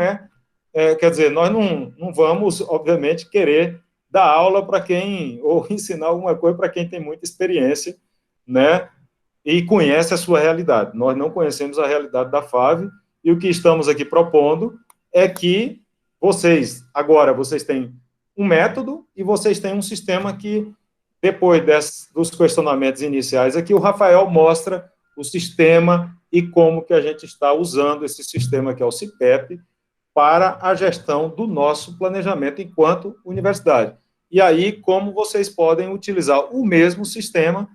Speaker 3: quer dizer, nós não vamos, obviamente, querer dar aula para quem, ou ensinar alguma coisa para quem tem muita experiência, né, e conhece a sua realidade. Nós não conhecemos a realidade da FAV, e o que estamos aqui propondo é que vocês têm um método e vocês têm um sistema que, depois dos questionamentos iniciais aqui, o Rafael mostra o sistema e como que a gente está usando esse sistema, que é o CIPEP, para a gestão do nosso planejamento enquanto universidade. E aí, como vocês podem utilizar o mesmo sistema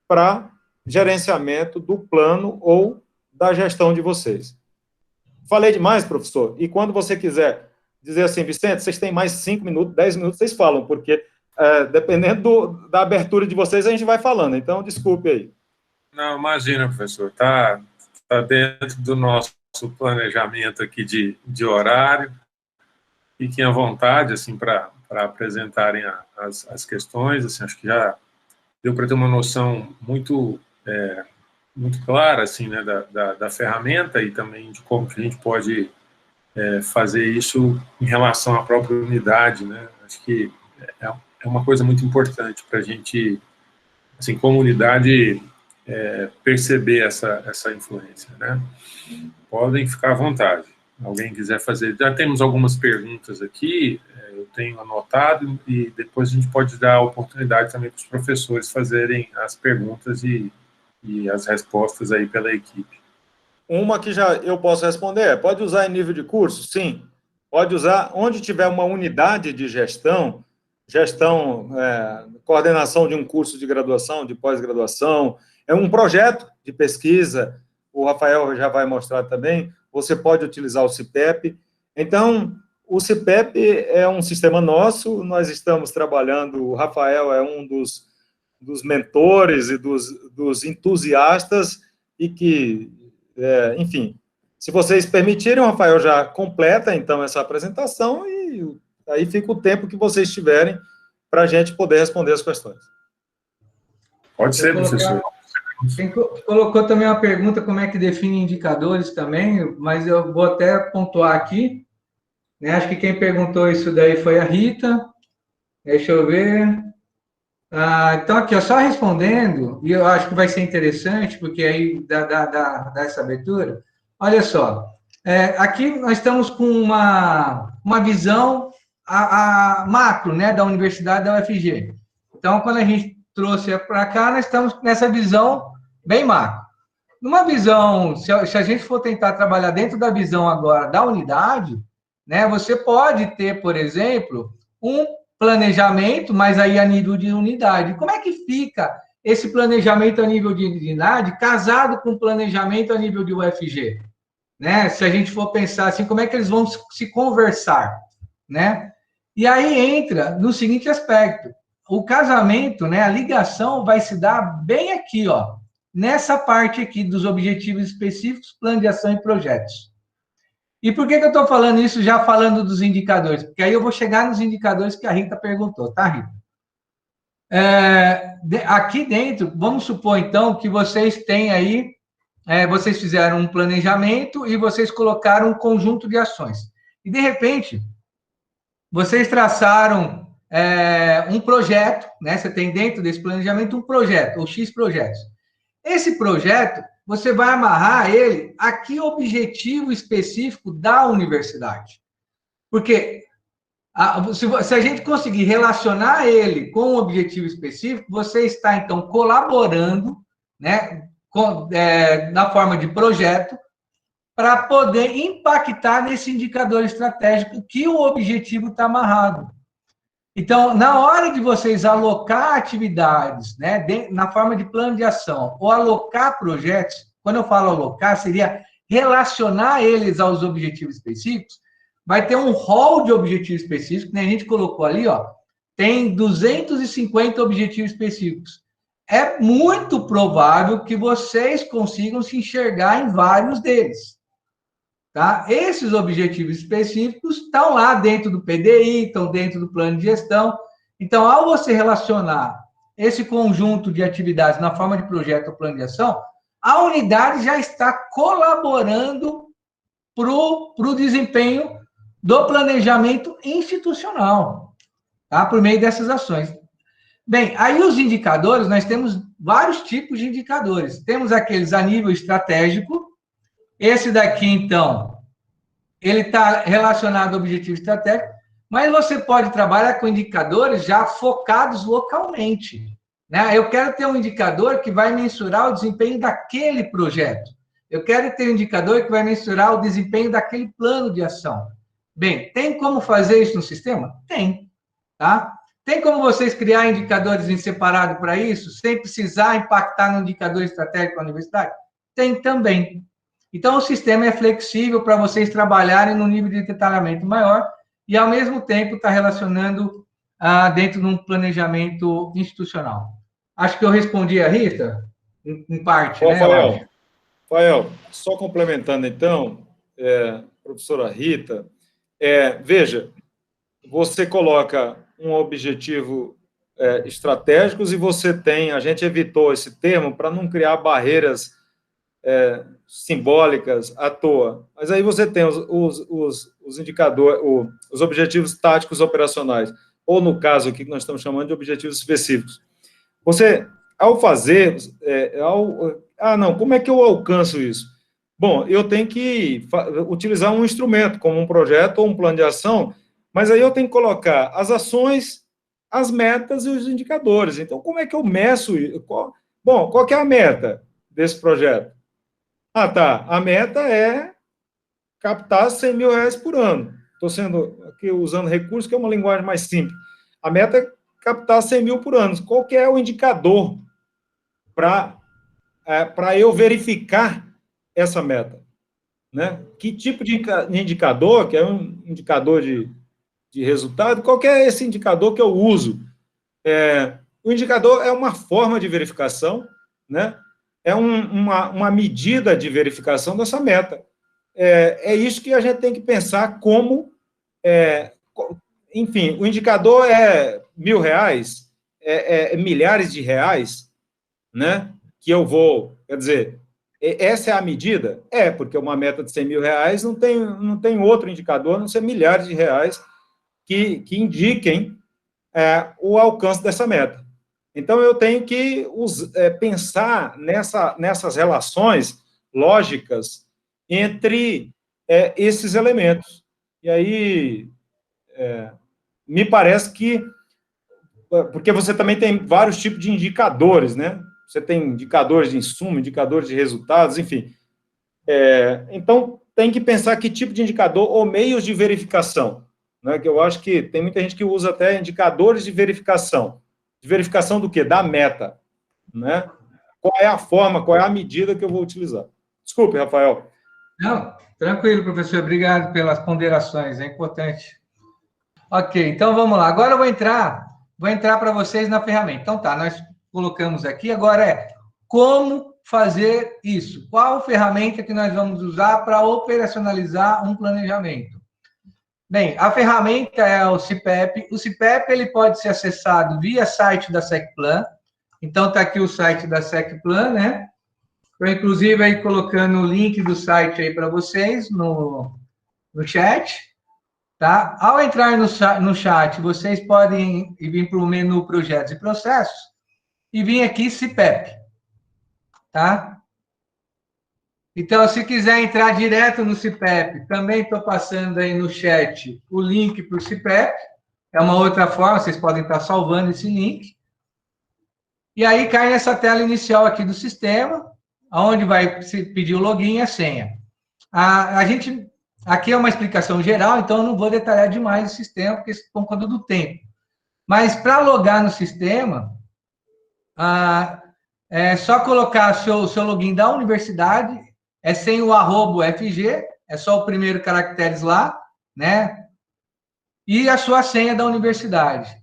Speaker 3: para gerenciamento do plano ou da gestão de vocês. Falei demais, professor? E quando você quiser dizer assim, Vicente, vocês têm mais 5 minutos, 10 minutos, vocês falam, porque dependendo da abertura de vocês, a gente vai falando. Então, desculpe aí.
Speaker 1: Não, imagina, professor. Está dentro do nosso planejamento aqui de horário. Fiquem à vontade, assim, para apresentarem as questões. Assim, acho que já deu para ter uma noção muito clara, assim, né, da ferramenta e também de como que a gente pode fazer isso em relação à própria unidade, né? Acho que é uma coisa muito importante para a gente, assim, como unidade, perceber essa influência, né? Podem ficar à vontade. Alguém quiser fazer, já temos algumas perguntas aqui, eu tenho anotado, e depois a gente pode dar a oportunidade também para os professores fazerem as perguntas e as respostas aí pela equipe.
Speaker 3: Uma que já eu posso responder, pode usar em nível de curso? Sim. Pode usar onde tiver uma unidade de gestão, coordenação de um curso de graduação, de pós-graduação, um projeto de pesquisa, o Rafael já vai mostrar também, você pode utilizar o CIPEP. Então, o CIPEP é um sistema nosso, nós estamos trabalhando, o Rafael é um dos mentores e dos entusiastas, e que, enfim, se vocês permitirem, o Rafael já completa, então, essa apresentação e aí fica o tempo que vocês tiverem para a gente poder responder as questões.
Speaker 1: Pode ser, professor.
Speaker 4: Colocou também uma pergunta, como é que define indicadores também, mas eu vou até pontuar aqui, né? Acho que quem perguntou isso daí foi a Rita. Deixa eu ver. Então, aqui, ó, só respondendo, e eu acho que vai ser interessante, porque aí dá essa abertura. Olha só, aqui nós estamos com uma visão macro, né, da Universidade da UFG. Então, quando a gente trouxe para cá, nós estamos nessa visão bem macro. Numa visão, se a gente for tentar trabalhar dentro da visão agora da unidade, né, você pode ter, por exemplo, um planejamento, mas aí a nível de unidade. Como é que fica esse planejamento a nível de unidade casado com o planejamento a nível de UFG? Né? Se a gente for pensar assim, como é que eles vão se conversar? Né? E aí entra no seguinte aspecto, o casamento, né, a ligação vai se dar bem aqui, ó, nessa parte aqui dos objetivos específicos, plano de ação e projetos. E por que eu estou falando isso já falando dos indicadores? Porque aí eu vou chegar nos indicadores que a Rita perguntou, tá, Rita? Aqui dentro, vamos supor, então, que vocês têm aí, vocês fizeram um planejamento e vocês colocaram um conjunto de ações. E, de repente, vocês traçaram um projeto, né? Você tem dentro desse planejamento um projeto, ou X projetos. Esse projeto, você vai amarrar ele a que objetivo específico da universidade. Porque se a gente conseguir relacionar ele com um objetivo específico, você está, então, colaborando, né, na forma de projeto, para poder impactar nesse indicador estratégico que o objetivo está amarrado. Então, na hora de vocês alocar atividades, né, na forma de plano de ação, ou alocar projetos, quando eu falo alocar, seria relacionar eles aos objetivos específicos, vai ter um rol de objetivos específicos, né, a gente colocou ali, ó, tem 250 objetivos específicos. É muito provável que vocês consigam se enxergar em vários deles. Tá? Esses objetivos específicos estão lá dentro do PDI, estão dentro do plano de gestão. Então, ao você relacionar esse conjunto de atividades na forma de projeto ou plano de ação, a unidade já está colaborando para o desempenho do planejamento institucional, tá? Por meio dessas ações. Bem, aí os indicadores, nós temos vários tipos de indicadores. Temos aqueles a nível estratégico. Esse daqui, então, ele está relacionado ao objetivo estratégico, mas você pode trabalhar com indicadores já focados localmente. Né? Eu quero ter um indicador que vai mensurar o desempenho daquele projeto. Eu quero ter um indicador que vai mensurar o desempenho daquele plano de ação. Bem, tem como fazer isso no sistema? Tem. Tá? Tem como vocês criar indicadores em separado para isso, sem precisar impactar no indicador estratégico da universidade? Tem também. Então, o sistema é flexível para vocês trabalharem num nível de detalhamento maior e, ao mesmo tempo, está relacionando dentro de um planejamento institucional. Acho que eu respondi a Rita, em parte, né?
Speaker 3: Rafael, só complementando, então, professora Rita, veja, você coloca um objetivo estratégicos e você tem, a gente evitou esse termo para não criar barreiras simbólicas à toa. Mas aí você tem os indicadores, os objetivos táticos operacionais, ou no caso aqui que nós estamos chamando de objetivos específicos. Você, ao fazer, como é que eu alcanço isso? Bom, eu tenho que utilizar um instrumento, como um projeto ou um plano de ação, mas aí eu tenho que colocar as ações, as metas e os indicadores. Então, como é que eu meço isso? Qual que é a meta desse projeto? A meta é captar R$100 mil por ano. Estou sendo aqui usando recursos, que é uma linguagem mais simples. A meta é captar 100 mil por ano. Qual que é o indicador para eu verificar essa meta? Né? Que tipo de indicador, que é um indicador de resultado, qual que é esse indicador que eu uso? O indicador é uma forma de verificação, né? é uma medida de verificação dessa meta. É isso que a gente tem que pensar como, enfim, o indicador é R$1.000, milhares de reais, né? Que eu vou, quer dizer, essa é a medida? Porque uma meta de R$100.000 não tem outro indicador, a não ser milhares de reais que indiquem o alcance dessa meta. Então, eu tenho que pensar nessas relações lógicas entre esses elementos. E aí, me parece que... Porque você também tem vários tipos de indicadores, né? Você tem indicadores de insumo, indicadores de resultados, enfim. Então, tem que pensar que tipo de indicador ou meios de verificação, né? Que eu acho que tem muita gente que usa até indicadores de verificação. De verificação do quê? Da meta, né? Qual é a forma, qual é a medida que eu vou utilizar? Desculpe, Rafael.
Speaker 4: Não, tranquilo, professor. Obrigado pelas ponderações, é importante. Ok, então vamos lá. Agora eu vou entrar para vocês na ferramenta. Então tá, nós colocamos aqui, agora como fazer isso. Qual ferramenta que nós vamos usar para operacionalizar um planejamento? Bem, a ferramenta é o CIPEP. O CIPEP ele pode ser acessado via site da SecPlan. Então está aqui o site da SecPlan, né? Estou, inclusive, aí colocando o link do site aí para vocês no chat. Tá? Ao entrar no chat, vocês podem vir para o menu Projetos e Processos e vir aqui CIPEP. Tá? Então, se quiser entrar direto no CIPEP, também estou passando aí no chat o link para o CIPEP. É uma outra forma, vocês podem estar salvando esse link. E aí cai nessa tela inicial aqui do sistema, onde vai se pedir o login e a senha. A gente, aqui é uma explicação geral, então eu não vou detalhar demais o sistema, porque isso por conta do tempo. Mas para logar no sistema, é só colocar seu login da universidade, sem o @FG, é só o primeiro caracteres lá, né? E a sua senha da universidade.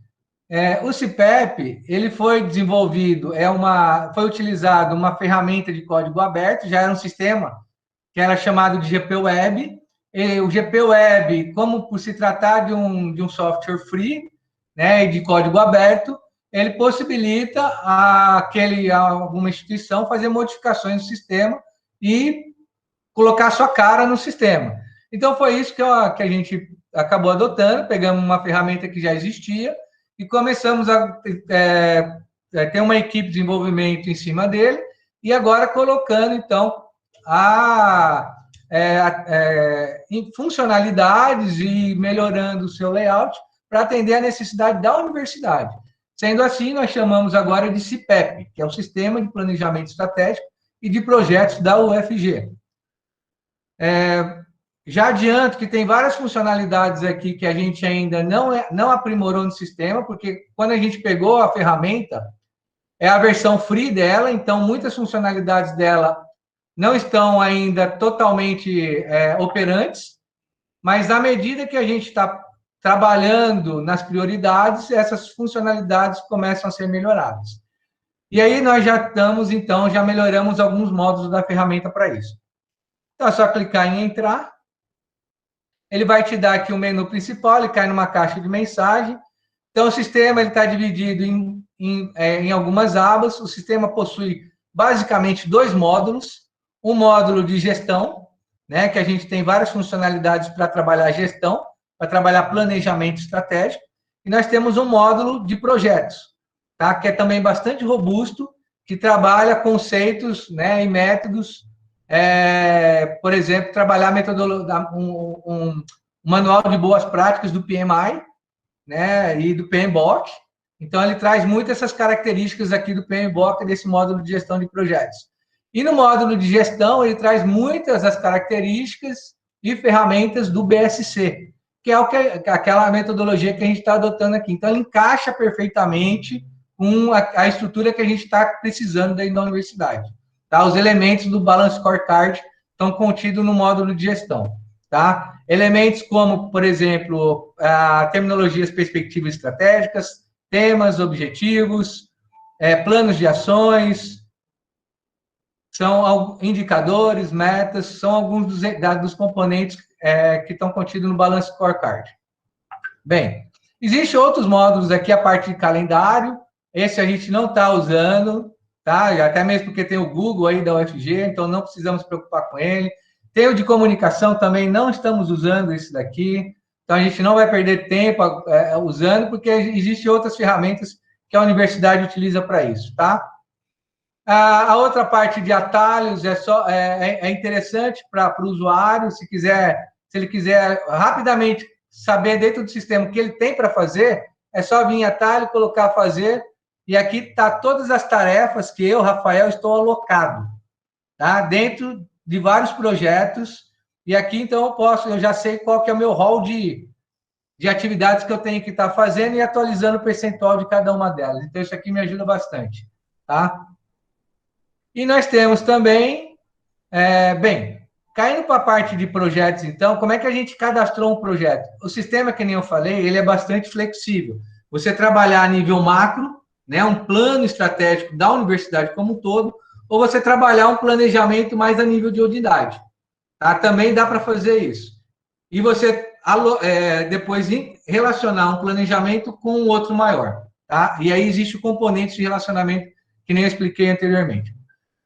Speaker 4: O CIPEP, ele foi desenvolvido, foi utilizado uma ferramenta de código aberto, já era um sistema que era chamado de GPWeb. E o GPWeb, como por se tratar de um software free, né, e de código aberto, ele possibilita alguma instituição fazer modificações no sistema e colocar sua cara no sistema. Então, foi isso que a gente acabou adotando, pegamos uma ferramenta que já existia e começamos a ter uma equipe de desenvolvimento em cima dele e agora colocando, então, em funcionalidades e melhorando o seu layout para atender a necessidade da universidade. Sendo assim, nós chamamos agora de CIPEP, que é o Sistema de Planejamento Estratégico e de Projetos da UFG. Já adianto que tem várias funcionalidades aqui que a gente ainda não aprimorou no sistema, porque quando a gente pegou a ferramenta, é a versão free dela, então muitas funcionalidades dela não estão ainda totalmente operantes, mas à medida que a gente está trabalhando nas prioridades, essas funcionalidades começam a ser melhoradas. E aí nós já melhoramos alguns módulos da ferramenta para isso. Então, é só clicar em entrar. Ele vai te dar aqui o menu principal, ele cai numa caixa de mensagem. Então, o sistema está dividido em algumas abas. O sistema possui, basicamente, 2 módulos. Um módulo de gestão, né, que a gente tem várias funcionalidades para trabalhar gestão, para trabalhar planejamento estratégico. E nós temos um módulo de projetos, tá, que é também bastante robusto, que trabalha conceitos, né, e métodos. Por exemplo, trabalhar um manual de boas práticas do PMI, né, e do PMBOK. Então, ele traz muito essas características aqui do PMBOK, desse módulo de gestão de projetos. E no módulo de gestão, ele traz muitas das características e ferramentas do BSC, que é aquela metodologia que a gente está adotando aqui. Então, ele encaixa perfeitamente com a estrutura que a gente está precisando dentro da universidade. Tá? Os elementos do Balance Scorecard estão contidos no módulo de gestão. Tá? Elementos como, por exemplo, terminologias, perspectivas estratégicas, temas, objetivos, planos de ações, são indicadores, metas, são alguns dos componentes que estão contidos no Balance Scorecard. Bem, existem outros módulos aqui, a parte de calendário, esse a gente não está usando, tá? Até mesmo porque tem o Google aí da UFG, então não precisamos se preocupar com ele. Tem o de comunicação também, não estamos usando esse daqui, então a gente não vai perder tempo usando, porque existem outras ferramentas que a universidade utiliza para isso, tá? A outra parte de atalhos é interessante para o usuário, se ele quiser rapidamente saber dentro do sistema o que ele tem para fazer, é só vir em atalho, colocar fazer, e aqui está todas as tarefas que eu, Rafael, estou alocado, tá? Dentro de vários projetos, e aqui, então, eu já sei qual que é o meu rol de atividades que eu tenho que estar fazendo e atualizando o percentual de cada uma delas. Então, isso aqui me ajuda bastante, tá? E nós temos também, caindo para a parte de projetos, então, como é que a gente cadastrou um projeto? O sistema, que nem eu falei, ele é bastante flexível. Você trabalhar a nível macro, né, um plano estratégico da universidade como um todo, ou você trabalhar um planejamento mais a nível de unidade. Tá? Também dá para fazer isso. E você, depois, relacionar um planejamento com um outro maior. Tá? E aí existe o componente de relacionamento, que nem eu expliquei anteriormente.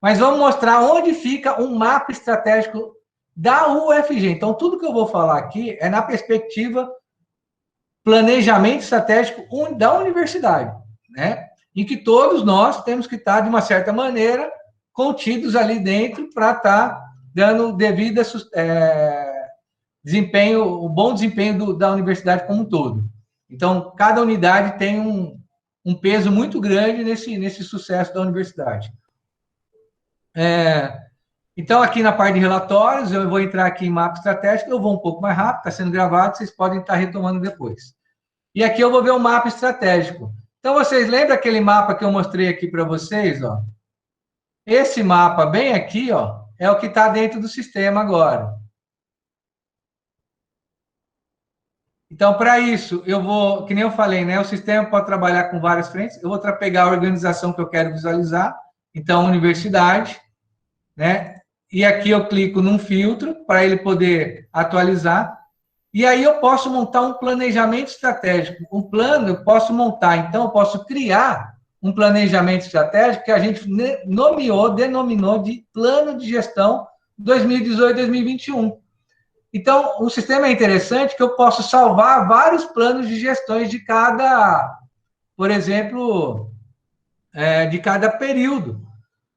Speaker 4: Mas vamos mostrar onde fica um mapa estratégico da UFG. Então, tudo que eu vou falar aqui é na perspectiva planejamento estratégico da universidade, né? Em que todos nós temos que estar, de uma certa maneira, contidos ali dentro para estar dando devido desempenho, o bom desempenho da universidade como um todo. Então, cada unidade tem um peso muito grande nesse sucesso da universidade. Então, aqui na parte de relatórios, eu vou entrar aqui em mapa estratégico, eu vou um pouco mais rápido, está sendo gravado, vocês podem estar retomando depois. E aqui eu vou ver o mapa estratégico. Então, vocês lembram aquele mapa que eu mostrei aqui para vocês? Ó? Esse mapa bem aqui, ó, é o que está dentro do sistema agora. Então, para isso, eu vou, que nem eu falei, né? O sistema pode trabalhar com várias frentes. Eu vou pegar a organização que eu quero visualizar. Então, universidade, né? E aqui eu clico num filtro para ele poder atualizar. E aí eu posso montar um planejamento estratégico. Um plano eu posso montar, então eu posso criar um planejamento estratégico que a gente denominou de Plano de Gestão 2018-2021. Então, o sistema é interessante que eu posso salvar vários planos de gestões de cada, por exemplo, de cada período.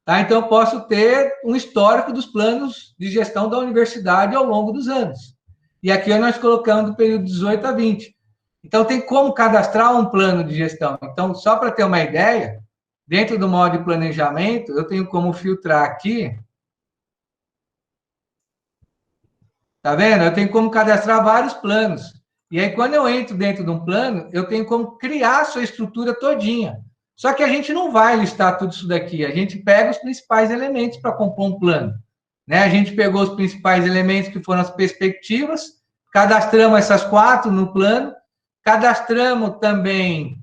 Speaker 4: Tá? Então, eu posso ter um histórico dos planos de gestão da universidade ao longo dos anos. E aqui nós colocamos do período 18 a 20. Então, tem como cadastrar um plano de gestão. Então, só para ter uma ideia, dentro do modo de planejamento, eu tenho como filtrar aqui. Tá vendo? Eu tenho como cadastrar vários planos. E aí, quando eu entro dentro de um plano, eu tenho como criar a sua estrutura todinha. Só que a gente não vai listar tudo isso daqui. A gente pega os principais elementos para compor um plano. Né? A gente pegou os principais elementos, que foram as perspectivas, cadastramos essas 4 no plano, cadastramos também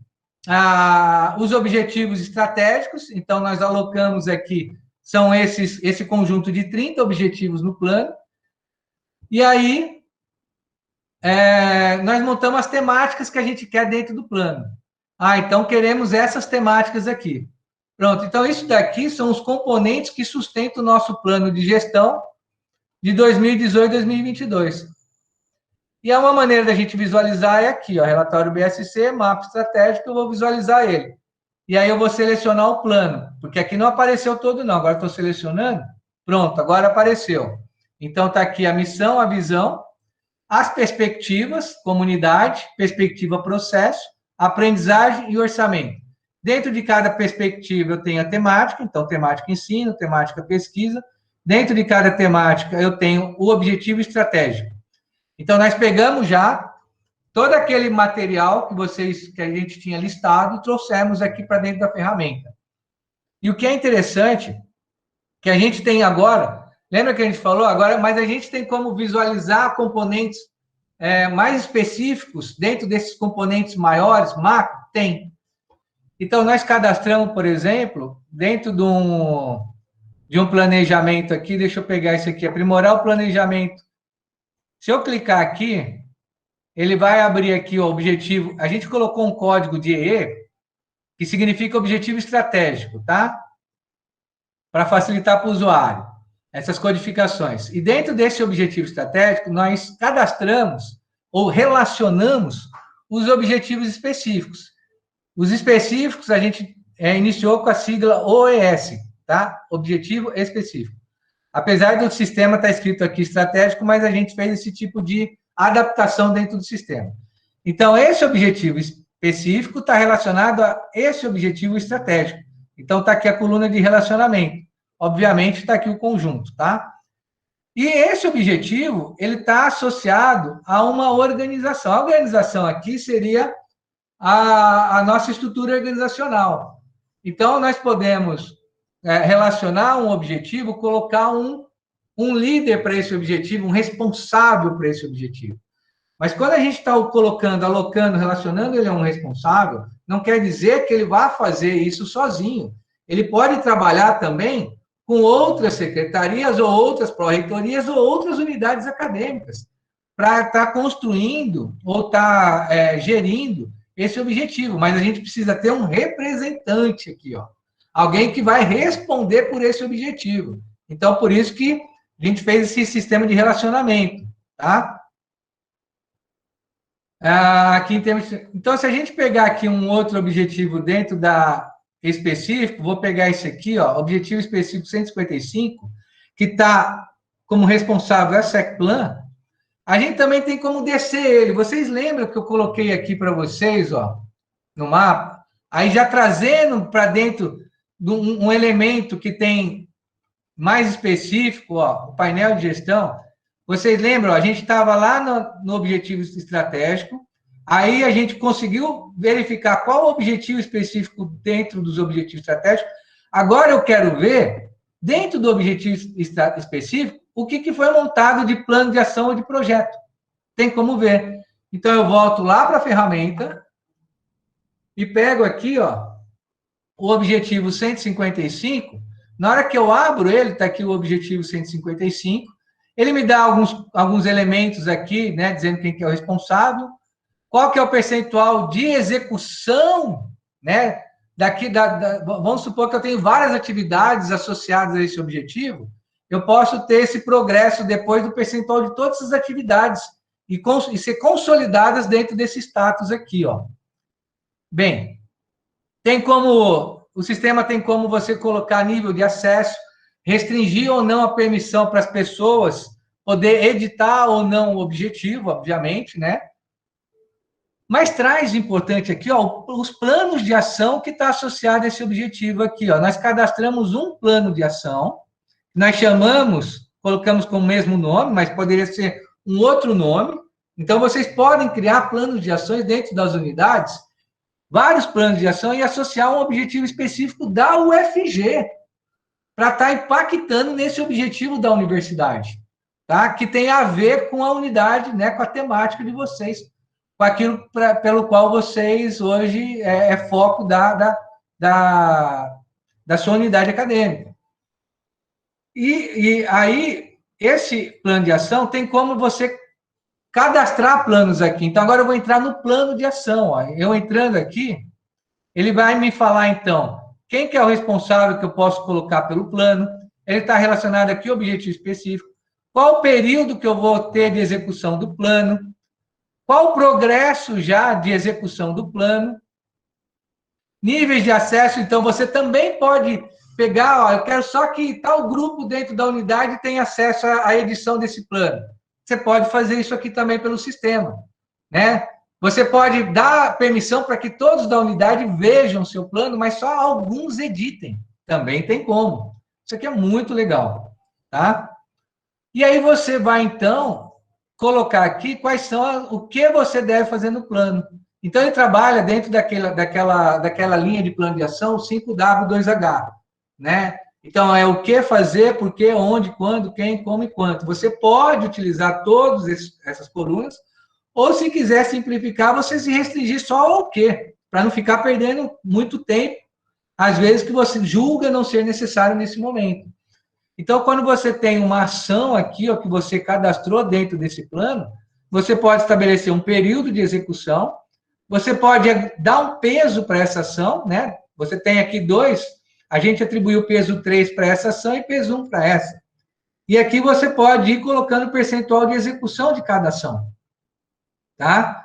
Speaker 4: os objetivos estratégicos. Então, nós alocamos aqui, são esse conjunto de 30 objetivos no plano. E aí, nós montamos as temáticas que a gente quer dentro do plano. Então queremos essas temáticas aqui. Pronto, então isso daqui são os componentes que sustentam o nosso plano de gestão de 2018 a 2022. E uma maneira da gente visualizar é aqui, ó, relatório BSC, mapa estratégico, eu vou visualizar ele. E aí eu vou selecionar o plano, porque aqui não apareceu todo não, agora estou selecionando. Pronto, agora apareceu. Então está aqui a missão, a visão, as perspectivas, comunidade, perspectiva, processo, aprendizagem e orçamento. Dentro de cada perspectiva eu tenho a temática, então temática ensino, temática pesquisa. Dentro de cada temática eu tenho o objetivo estratégico. Então nós pegamos já todo aquele material que a gente tinha listado e trouxemos aqui para dentro da ferramenta. E o que é interessante, que a gente tem agora, lembra que a gente falou agora, mas a gente tem como visualizar componentes mais específicos dentro desses componentes maiores, macro? Tem. Então, nós cadastramos, por exemplo, dentro de de um planejamento aqui, deixa eu pegar isso aqui, aprimorar o planejamento. Se eu clicar aqui, ele vai abrir aqui o objetivo. A gente colocou um código de EE, que significa objetivo estratégico, tá? Para facilitar para o usuário, essas codificações. E dentro desse objetivo estratégico, nós cadastramos ou relacionamos os objetivos específicos. Os específicos a gente iniciou com a sigla OES, tá? Objetivo específico. Apesar do sistema estar escrito aqui estratégico, mas a gente fez esse tipo de adaptação dentro do sistema. Então, esse objetivo específico está relacionado a esse objetivo estratégico. Então, está aqui a coluna de relacionamento. Obviamente, está aqui o conjunto, tá? E esse objetivo, ele está associado a uma organização. A organização aqui seria a nossa estrutura organizacional. Então, nós podemos relacionar um objetivo, colocar um líder para esse objetivo, um responsável para esse objetivo. Mas quando a gente está colocando, alocando, relacionando ele a um responsável, não quer dizer que ele vá fazer isso sozinho. Ele pode trabalhar também com outras secretarias, ou outras pró-reitorias, ou outras unidades acadêmicas, para estar construindo ou estar gerindo esse objetivo. Mas a gente precisa ter um representante aqui, ó. Alguém que vai responder por esse objetivo. Então, por isso que a gente fez esse sistema de relacionamento, tá? Aqui em termos... Então, se a gente pegar aqui um outro objetivo dentro da específico, vou pegar esse aqui, ó, objetivo específico 155, que está como responsável a SecPlan, a gente também tem como descer ele. Vocês lembram que eu coloquei aqui para vocês, ó, no mapa? Aí já trazendo para dentro de um elemento que tem mais específico, ó, o painel de gestão. Vocês lembram? A gente estava lá no objetivo estratégico, aí a gente conseguiu verificar qual o objetivo específico dentro dos objetivos estratégicos. Agora eu quero ver, dentro do objetivo específico, o que foi montado de plano de ação ou de projeto. Tem como ver. Então, eu volto lá para a ferramenta e pego aqui, ó, o objetivo 155. Na hora que eu abro ele, está aqui o objetivo 155, ele me dá alguns elementos aqui, né, dizendo quem que é o responsável, qual que é o percentual de execução, né, vamos supor que eu tenho várias atividades associadas a esse objetivo, eu posso ter esse progresso depois do percentual de todas as atividades e ser consolidadas dentro desse status aqui, ó. Bem, o sistema tem como você colocar nível de acesso, restringir ou não a permissão para as pessoas poder editar ou não o objetivo, obviamente, né? Mas traz importante aqui, ó, os planos de ação que está associado a esse objetivo aqui, ó. Nós cadastramos um plano de ação, nós colocamos com o mesmo nome, mas poderia ser um outro nome. Então, vocês podem criar planos de ações dentro das unidades, vários planos de ação, e associar um objetivo específico da UFG, para estar impactando nesse objetivo da universidade, tá? Que tem a ver com a unidade, né, com a temática de vocês, com aquilo pelo qual vocês hoje foco da sua unidade acadêmica. E aí, esse plano de ação tem como você cadastrar planos aqui. Então, agora eu vou entrar no plano de ação. Ó. Eu entrando aqui, ele vai me falar, então, quem que é o responsável que eu posso colocar pelo plano, ele está relacionado aqui ao objetivo específico, qual o período que eu vou ter de execução do plano, qual o progresso já de execução do plano, níveis de acesso. Então, você também pode pegar, ó, eu quero só que tal grupo dentro da unidade tenha acesso à edição desse plano. Você pode fazer isso aqui também pelo sistema, né? Você pode dar permissão para que todos da unidade vejam o seu plano, mas só alguns editem. Também tem como. Isso aqui é muito legal, tá? E aí você vai, então, colocar aqui quais são o que você deve fazer no plano. Então, ele trabalha dentro daquela linha de plano de ação 5W2H, né? Então, é o que fazer, por quê, onde, quando, quem, como e quanto. Você pode utilizar todas essas colunas, ou se quiser simplificar, você se restringir só ao quê, para não ficar perdendo muito tempo, às vezes que você julga não ser necessário nesse momento. Então, quando você tem uma ação aqui, ó, que você cadastrou dentro desse plano, você pode estabelecer um período de execução, você pode dar um peso para essa ação, né? Você tem aqui 2, a gente atribuiu peso 3 para essa ação e peso 1 para essa. E aqui você pode ir colocando o percentual de execução de cada ação, tá?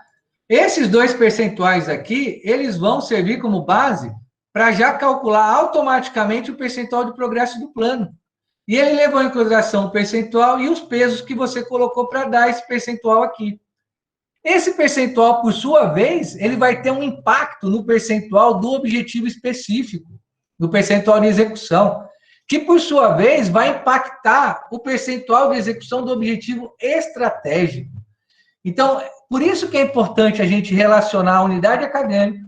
Speaker 4: Esses 2 percentuais aqui, eles vão servir como base para já calcular automaticamente o percentual de progresso do plano. E ele levou em consideração o percentual e os pesos que você colocou para dar esse percentual aqui. Esse percentual, por sua vez, ele vai ter um impacto no percentual do objetivo específico, no percentual de execução, que, por sua vez, vai impactar o percentual de execução do objetivo estratégico. Então, por isso que é importante a gente relacionar a unidade acadêmica,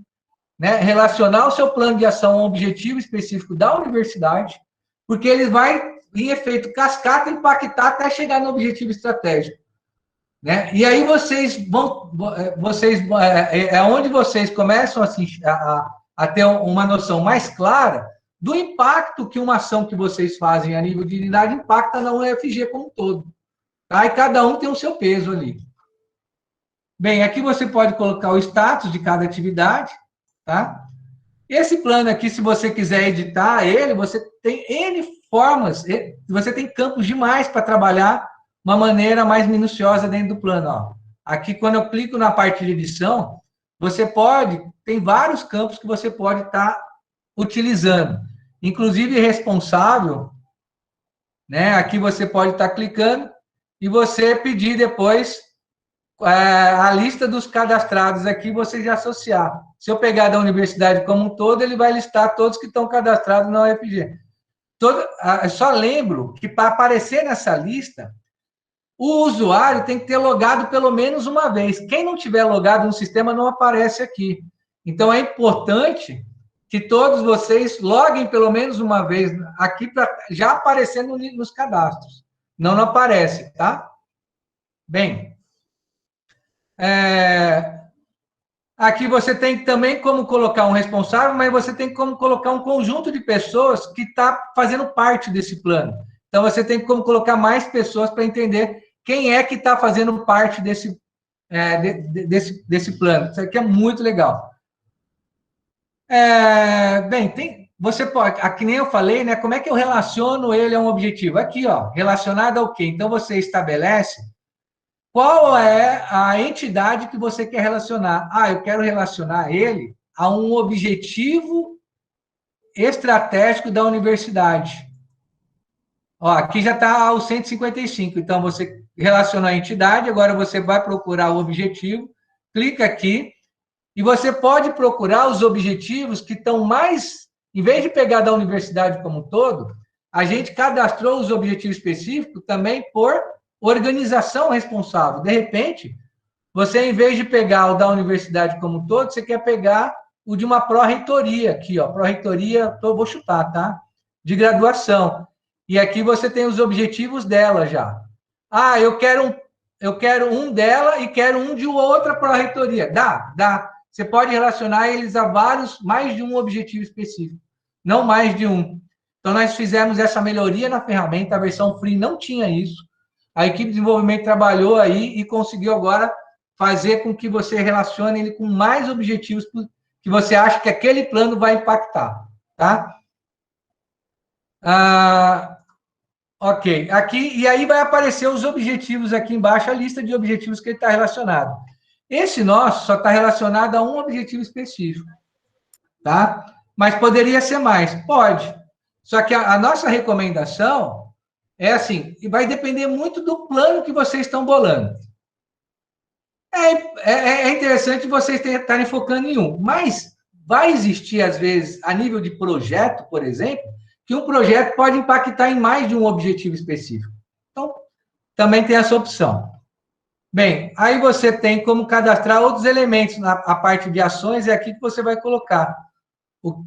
Speaker 4: né, relacionar o seu plano de ação ao objetivo específico da universidade, porque ele vai, em efeito cascata, impactar até chegar no objetivo estratégico. Né? E aí é onde vocês começam a ter uma noção mais clara do impacto que uma ação que vocês fazem a nível de unidade impacta na UFG como um todo. Tá? E cada um tem o seu peso ali. Bem, aqui você pode colocar o status de cada atividade, tá? Esse plano aqui, se você quiser editar ele, você tem N formas, você tem campos demais para trabalhar uma maneira mais minuciosa dentro do plano. Ó. Aqui, quando eu clico na parte de edição, tem vários campos que você pode estar utilizando. Inclusive, responsável, né? Aqui você pode estar clicando e você pedir depois a lista dos cadastrados aqui, você já associar. Se eu pegar da universidade como um todo, ele vai listar todos que estão cadastrados na UFG. Só lembro que para aparecer nessa lista, o usuário tem que ter logado pelo menos uma vez. Quem não tiver logado no sistema não aparece aqui. Então, é importante que todos vocês loguem pelo menos uma vez aqui para já aparecer nos cadastros. Não aparece, tá? Bem, aqui você tem também como colocar um responsável, mas você tem como colocar um conjunto de pessoas que está fazendo parte desse plano. Então, você tem como colocar mais pessoas para entender quem é que está fazendo parte desse plano. Isso aqui é muito legal. Bem, você pode, aqui nem eu falei, né? Como é que eu relaciono ele a um objetivo? Aqui, ó, relacionado ao quê? Então, você estabelece qual é a entidade que você quer relacionar. Ah, eu quero relacionar ele a um objetivo estratégico da universidade. Ó, aqui já está o 155. Então, você relacionou a entidade, agora você vai procurar o objetivo, clica aqui, e você pode procurar os objetivos que estão mais... Em vez de pegar da universidade como um todo, a gente cadastrou os objetivos específicos também por organização responsável. De repente, você, em vez de pegar o da universidade como um todo, você quer pegar o de uma pró-reitoria, aqui, ó, pró-reitoria, vou chutar, tá? De graduação. E aqui você tem os objetivos dela já. Ah, eu quero um dela e quero um de outra pró-reitoria. Dá. Você pode relacionar eles a mais de um objetivo específico, não mais de um. Então, nós fizemos essa melhoria na ferramenta, a versão free não tinha isso. A equipe de desenvolvimento trabalhou aí e conseguiu agora fazer com que você relacione ele com mais objetivos que você acha que aquele plano vai impactar, tá? Ok, aqui, e aí vai aparecer os objetivos aqui embaixo, a lista de objetivos que ele está relacionado. Esse nosso só está relacionado a um objetivo específico, tá? Mas poderia ser mais? Pode. Só que a nossa recomendação é assim, e vai depender muito do plano que vocês estão bolando. É interessante vocês estarem focando em um, mas vai existir, às vezes, a nível de projeto, por exemplo, que um projeto pode impactar em mais de um objetivo específico. Então, também tem essa opção. Bem, aí você tem como cadastrar outros elementos na parte de ações, é aqui que você vai colocar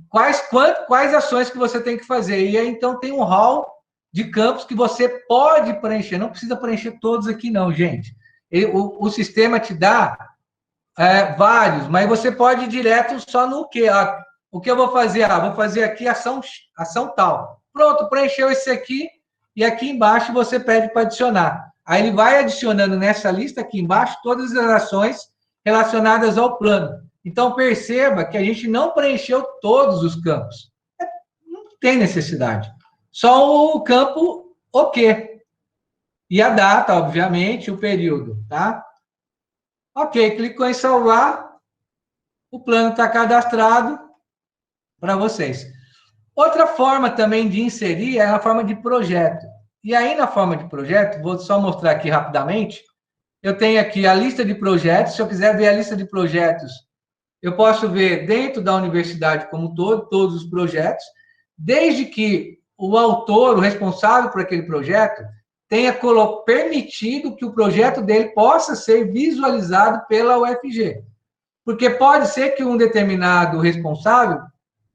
Speaker 4: quais ações que você tem que fazer. E aí, então, tem um hall de campos que você pode preencher. Não precisa preencher todos aqui, não, gente. O sistema te dá vários, mas você pode ir direto só no quê? O que eu vou fazer? Vou fazer aqui ação tal. Pronto, preencheu esse aqui, e aqui embaixo você pede para adicionar. Aí ele vai adicionando nessa lista aqui embaixo todas as ações relacionadas ao plano. Então, perceba que a gente não preencheu todos os campos. Não tem necessidade. Só o campo OK. E a data, obviamente, o período, tá? OK, clicou em salvar. O plano está cadastrado para vocês. Outra forma também de inserir é a forma de projeto. E aí, na forma de projeto, vou só mostrar aqui rapidamente. Eu tenho aqui a lista de projetos. Se eu quiser ver a lista de projetos, eu posso ver dentro da universidade como um todo, todos os projetos, desde que o autor, o responsável por aquele projeto, tenha permitido que o projeto dele possa ser visualizado pela UFG. Porque pode ser que um determinado responsável,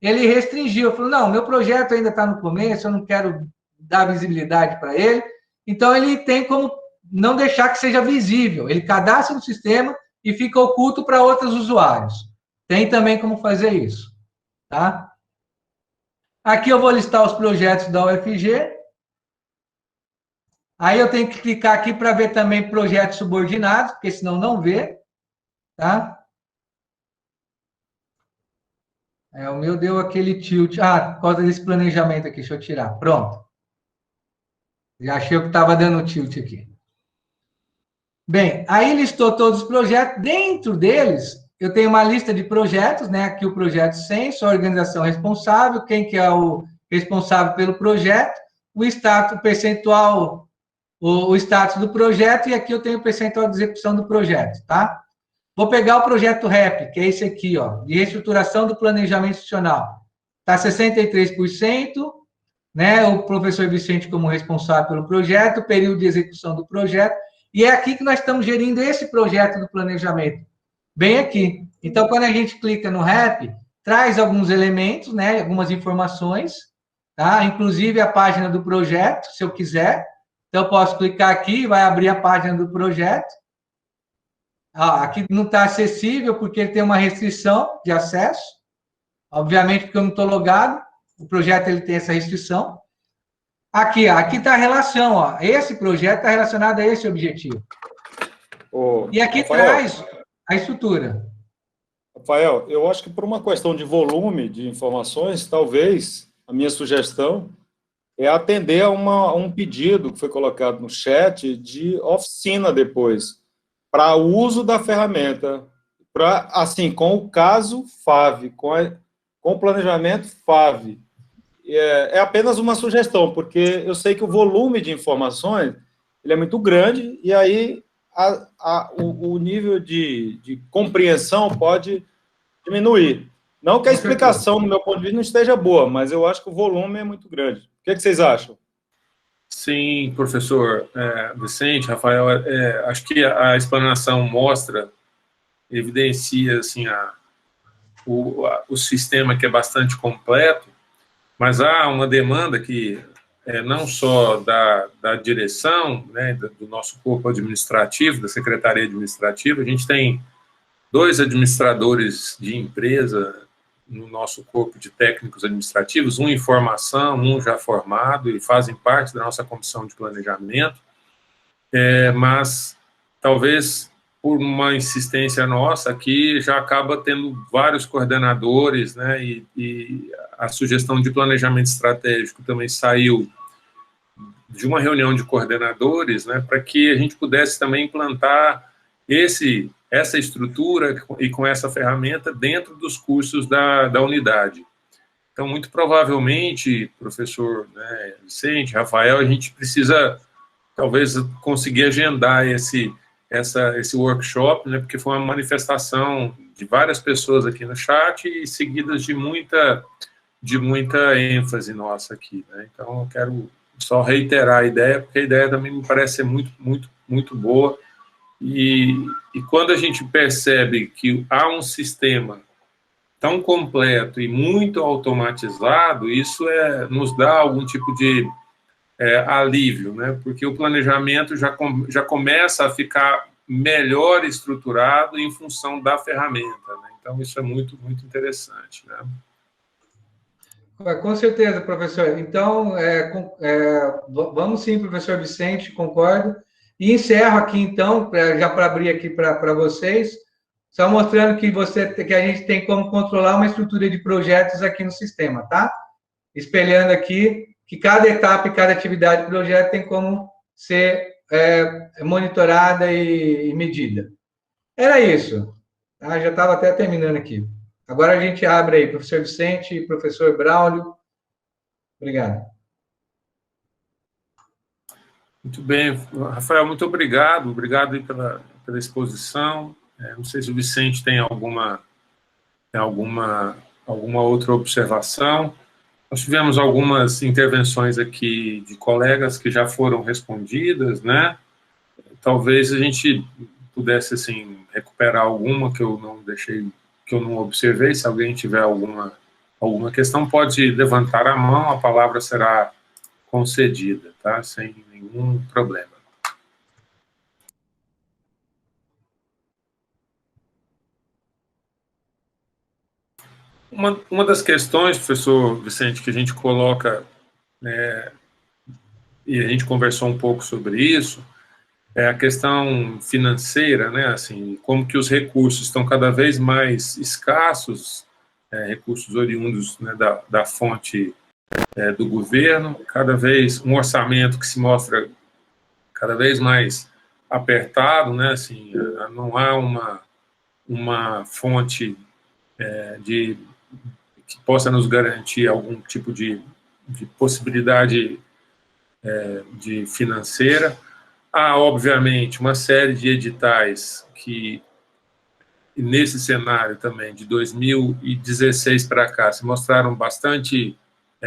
Speaker 4: ele restringiu, falou, não, meu projeto ainda está no começo, eu não quero dar visibilidade para ele, então ele tem como não deixar que seja visível, ele cadastra no sistema e fica oculto para outros usuários. Tem também como fazer isso, tá? Aqui eu vou listar os projetos da UFG, aí eu tenho que clicar aqui para ver também projetos subordinados, porque senão não vê, tá? O meu deu aquele tilt. Por causa desse planejamento aqui, deixa eu tirar. Pronto. Já achei que estava dando tilt aqui. Bem, aí listou todos os projetos. Dentro deles, eu tenho uma lista de projetos, né? Aqui o projeto censo, a organização responsável, quem que é o responsável pelo projeto, o status, o percentual, o status do projeto, e aqui eu tenho o percentual de execução do projeto, tá? Vou pegar o projeto REP, que é esse aqui, ó, de reestruturação do planejamento institucional. Está 63%, né? O professor Vicente como responsável pelo projeto, o período de execução do projeto, e é aqui que nós estamos gerindo esse projeto do planejamento, bem aqui. Então, quando a gente clica no REP, traz alguns elementos, né? Algumas informações, tá? Inclusive a página do projeto, se eu quiser. Então, eu posso clicar aqui, vai abrir a página do projeto. Aqui não está acessível porque ele tem uma restrição de acesso. Obviamente, porque eu não estou logado. O projeto ele tem essa restrição. Aqui está a relação. Ó. Esse projeto está relacionado a esse objetivo. E aqui Rafael, traz a estrutura.
Speaker 3: Rafael, eu acho que por uma questão de volume de informações, talvez a minha sugestão é atender a um pedido que foi colocado no chat de oficina depois, para o uso da ferramenta, assim, com o caso FAV, com o planejamento FAV. É apenas uma sugestão, porque eu sei que o volume de informações ele é muito grande, e aí o nível de compreensão pode diminuir. Não que a explicação, do meu ponto de vista, não esteja boa, mas eu acho que o volume é muito grande. O que vocês acham?
Speaker 1: Sim, professor Vicente, Rafael, acho que a explanação mostra, evidencia assim, o sistema que é bastante completo, mas há uma demanda que não só da direção, né, do nosso corpo administrativo, da secretaria administrativa, a gente tem 2 administradores de empresa no nosso corpo de técnicos administrativos, um em formação, um já formado, e fazem parte da nossa comissão de planejamento, mas talvez por uma insistência nossa aqui já acaba tendo vários coordenadores, né, e a sugestão de planejamento estratégico também saiu de uma reunião de coordenadores, né, para que a gente pudesse também implantar essa estrutura e com essa ferramenta dentro dos cursos da unidade. Então, muito provavelmente, professor, né, Vicente, Rafael, a gente precisa, talvez, conseguir agendar esse workshop, né, porque foi uma manifestação de várias pessoas aqui no chat e seguidas de muita ênfase nossa aqui, né? Então, eu quero só reiterar a ideia, porque a ideia também me parece ser muito, muito, muito boa. E quando a gente percebe que há um sistema tão completo e muito automatizado, isso nos dá algum tipo de alívio, né? Porque o planejamento já começa a ficar melhor estruturado em função da ferramenta, né? Então, isso é muito, muito interessante, né?
Speaker 4: Com certeza, professor. Então, vamos sim, professor Vicente, concordo. E encerro aqui, então, já para abrir aqui para vocês, só mostrando que a gente tem como controlar uma estrutura de projetos aqui no sistema, tá? Espelhando aqui que cada etapa e cada atividade do projeto tem como ser monitorada e medida. Era isso. Tá? Já estava até terminando aqui. Agora a gente abre aí, professor Vicente e professor Braulio. Obrigado.
Speaker 1: Muito bem, Rafael, muito obrigado. Obrigado aí pela exposição. Não sei se o Vicente tem alguma outra observação. Nós tivemos algumas intervenções aqui de colegas que já foram respondidas, né? Talvez a gente pudesse, assim, recuperar alguma que eu não deixei, que eu não observei. Se alguém tiver alguma questão, pode levantar a mão, a palavra será concedida, tá? Sem nenhum problema. Uma das questões, professor Vicente, que a gente coloca, e a gente conversou um pouco sobre isso, é a questão financeira, né, assim, como que os recursos estão cada vez mais escassos, recursos oriundos, né, da fonte do governo, cada vez um orçamento que se mostra cada vez mais apertado, né, assim, não há uma fonte que possa nos garantir algum tipo de possibilidade de financeira. Há, obviamente, uma série de editais que, nesse cenário também, de 2016 para cá, se mostraram bastante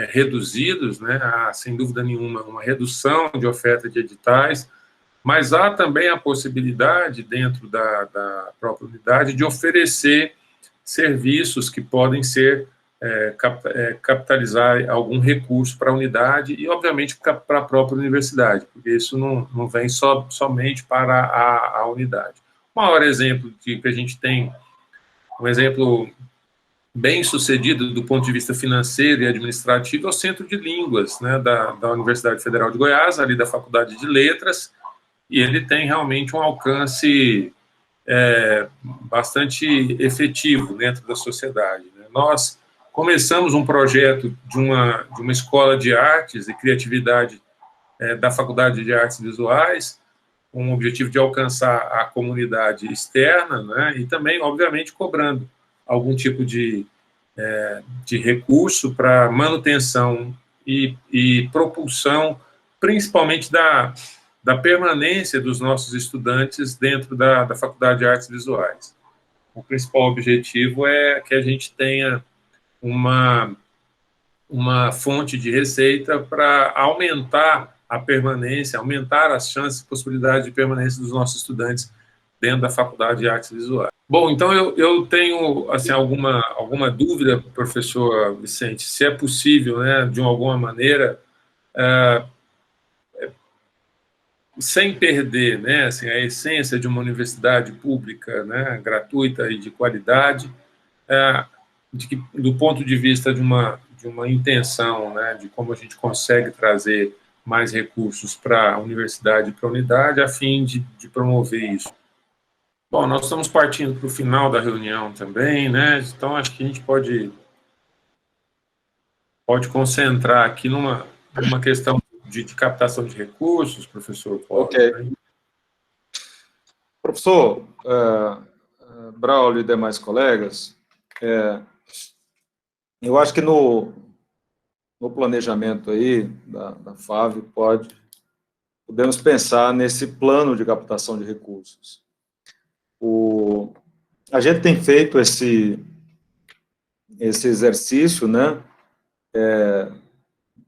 Speaker 1: reduzidos, né? Há, sem dúvida nenhuma, uma redução de oferta de editais, mas há também a possibilidade, dentro da própria unidade, de oferecer serviços que podem ser capitalizar algum recurso para a unidade e, obviamente, para a própria universidade, porque isso não vem somente para a unidade. O maior exemplo que a gente tem, um exemplo bem sucedido do ponto de vista financeiro e administrativo, é o Centro de Línguas, né, da Universidade Federal de Goiás, ali da Faculdade de Letras, e ele tem realmente um alcance bastante efetivo dentro da sociedade, né? Nós começamos um projeto de uma escola de artes e criatividade da Faculdade de Artes Visuais, com o objetivo de alcançar a comunidade externa, né, e também, obviamente, cobrando algum tipo de recurso para manutenção e propulsão, principalmente da permanência dos nossos estudantes dentro da Faculdade de Artes Visuais. O principal objetivo é que a gente tenha uma fonte de receita para aumentar a permanência, aumentar as chances e possibilidades de permanência dos nossos estudantes dentro da Faculdade de Artes Visuais. Bom, então eu tenho assim, alguma dúvida, professor Vicente, se é possível, né, de alguma maneira, sem perder, né, assim, a essência de uma universidade pública, né, gratuita e de qualidade, do ponto de vista de uma intenção, né, de como a gente consegue trazer mais recursos para a universidade e para a unidade, a fim de promover isso. Bom, nós estamos partindo para o final da reunião também, né, então acho que a gente pode concentrar aqui numa questão de captação de recursos, professor Paulo.
Speaker 3: Ok.
Speaker 1: Né?
Speaker 3: Professor Braulio e demais colegas, eu acho que no planejamento aí da FAV podemos pensar nesse plano de captação de recursos. A gente tem feito esse exercício, né?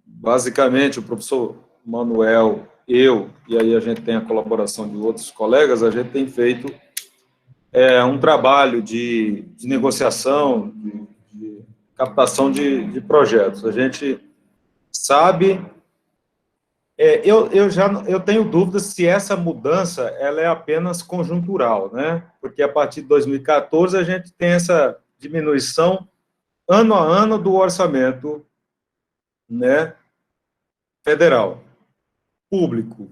Speaker 3: Basicamente, o professor Manuel, eu, e aí a gente tem a colaboração de outros colegas, a gente tem feito um trabalho de negociação, de captação de projetos. A gente sabe... eu tenho dúvidas se essa mudança ela é apenas conjuntural, né? Porque a partir de 2014 a gente tem essa diminuição ano a ano do orçamento né, federal, público.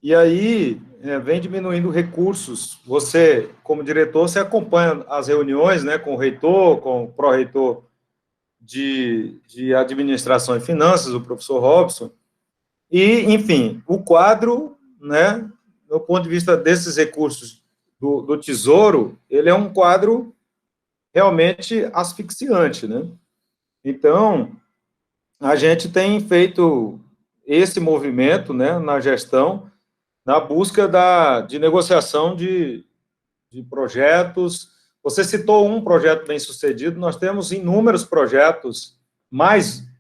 Speaker 3: E aí vem diminuindo recursos. Você, como diretor, você acompanha as reuniões, né, com o reitor, com o pró-reitor de Administração e Finanças, o professor Robson, e, enfim, o quadro, né, do ponto de vista desses recursos do Tesouro, ele é um quadro realmente asfixiante, né? Então, a gente tem feito esse movimento, né, na gestão, na busca de negociação de projetos. Você citou um projeto bem-sucedido, nós temos inúmeros projetos,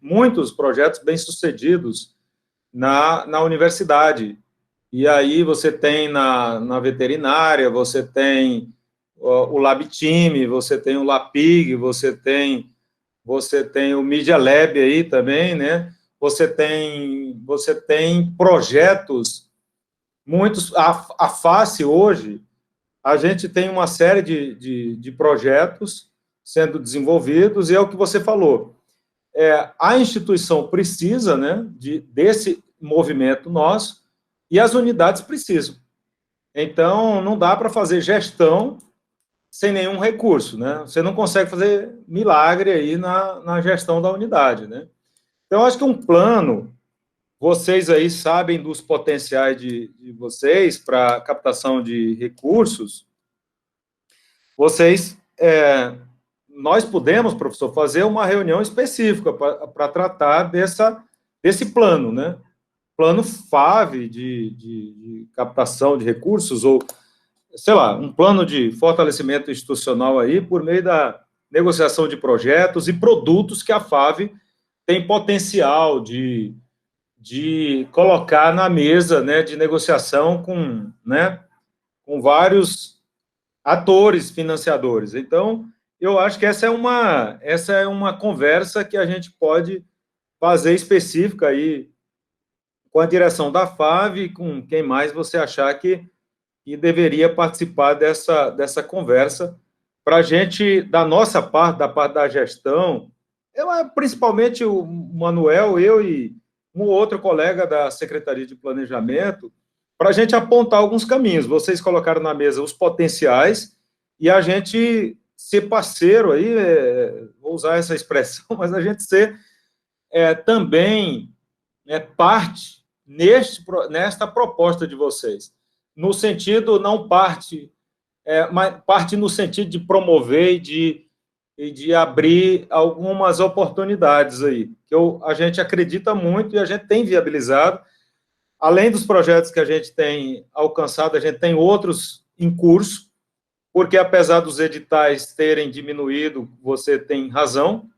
Speaker 3: muitos projetos bem-sucedidos na universidade. E aí você tem na veterinária, você tem o LabTime, você tem o LabPig, você tem o Media Lab aí também, né? Você tem projetos, muitos, a face hoje, a gente tem uma série de projetos sendo desenvolvidos, e é o que você falou, a instituição precisa, né, desse movimento nosso, e as unidades precisam. Então, não dá para fazer gestão sem nenhum recurso, né? Você não consegue fazer milagre aí na gestão da unidade, né? Então, acho que um plano, vocês aí sabem dos potenciais de vocês para captação de recursos, nós podemos, professor, fazer uma reunião específica para tratar desse plano, né? Plano FAVE de captação de recursos, ou, sei lá, um plano de fortalecimento institucional aí, por meio da negociação de projetos e produtos que a FAVE tem potencial de colocar na mesa, né, de negociação com vários atores financiadores. Então, eu acho que essa é uma conversa que a gente pode fazer específica aí com a direção da FAVE, com quem mais você achar que deveria participar dessa conversa, para a gente, da nossa parte, da parte da gestão, principalmente o Manuel, eu e um outro colega da Secretaria de Planejamento, para a gente apontar alguns caminhos. Vocês colocaram na mesa os potenciais e a gente ser parceiro aí, vou usar essa expressão, mas a gente ser também parte nesta proposta de vocês, no sentido, não parte, mas parte no sentido de promover e de abrir algumas oportunidades aí, que a gente acredita muito e a gente tem viabilizado. Além dos projetos que a gente tem alcançado, a gente tem outros em curso, porque apesar dos editais terem diminuído, você tem razão,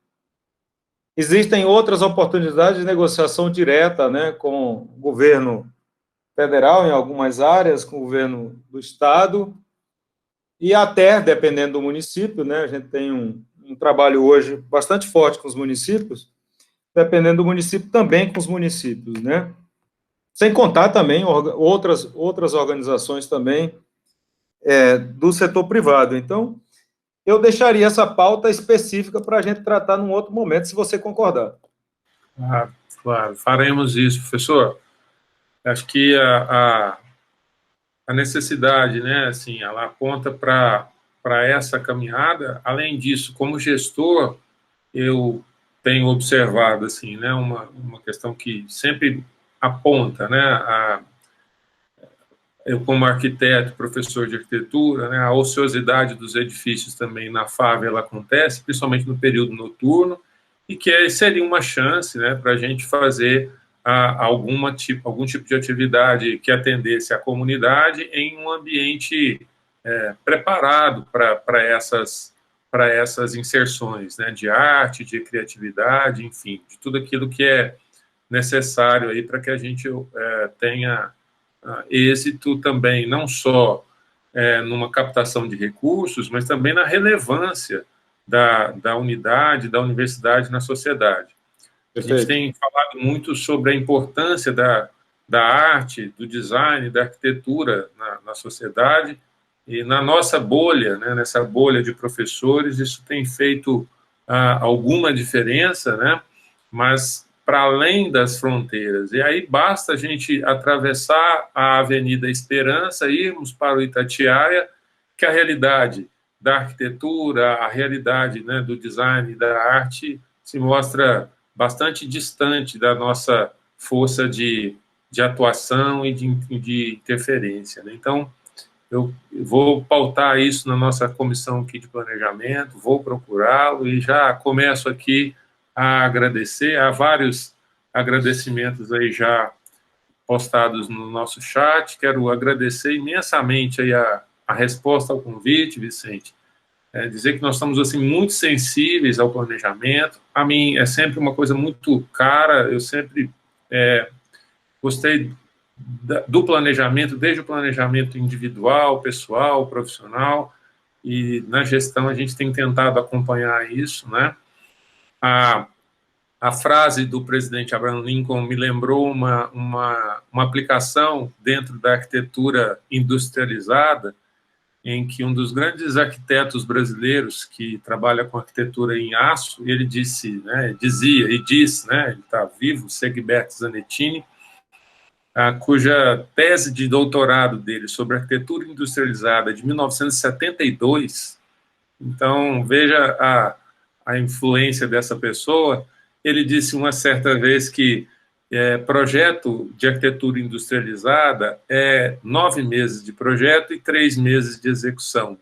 Speaker 3: existem outras oportunidades de negociação direta, né, com o governo federal em algumas áreas, com o governo do estado, e até, dependendo do município, né, a gente tem um trabalho hoje bastante forte com os municípios, dependendo do município, também com os municípios, né? Sem contar também outras organizações também do setor privado. Então, eu deixaria essa pauta específica para a gente tratar num outro momento, se você concordar.
Speaker 1: Ah, claro, faremos isso, professor. Acho que a necessidade, né, assim, ela aponta para essa caminhada. Além disso, como gestor, eu tenho observado, assim, né, uma questão que sempre aponta, né, eu como arquiteto, professor de arquitetura, né, a ociosidade dos edifícios também na FAVE, ela acontece, principalmente no período noturno, e que seria uma chance, né, para a gente fazer algum tipo de atividade que atendesse a comunidade em um ambiente preparado para essas inserções, né, de arte, de criatividade, enfim, de tudo aquilo que é necessário aí para que a gente tenha êxito também, não só numa captação de recursos, mas também na relevância da unidade, da universidade na sociedade. Perfeito. A gente tem falado muito sobre a importância da arte, do design, da arquitetura na sociedade, e na nossa bolha, né, nessa bolha de professores, isso tem feito alguma diferença, né, mas para além das fronteiras. E aí basta a gente atravessar a Avenida Esperança, irmos para o Itatiaia, que a realidade da arquitetura, a realidade, né, do design e da arte se mostra bastante distante da nossa força de atuação e de interferência, né? Então, eu vou pautar isso na nossa comissão aqui de planejamento, vou procurá-lo e já começo aqui a agradecer. Há vários agradecimentos aí já postados no nosso chat. Quero agradecer imensamente aí a resposta ao convite, Vicente. Dizer que nós estamos assim muito sensíveis ao planejamento. A mim é sempre uma coisa muito cara. Eu sempre gostei do planejamento, desde o planejamento individual, pessoal, profissional, e na gestão a gente tem tentado acompanhar isso, né? A frase do presidente Abraham Lincoln me lembrou uma aplicação dentro da arquitetura industrializada, em que um dos grandes arquitetos brasileiros que trabalha com arquitetura em aço, ele disse, né, dizia e diz, né, ele está vivo, Segberto Zanettini, cuja tese de doutorado dele sobre arquitetura industrializada de 1972, então veja a influência dessa pessoa. Ele disse uma certa vez que projeto de arquitetura industrializada é 9 meses de projeto e 3 meses de execução.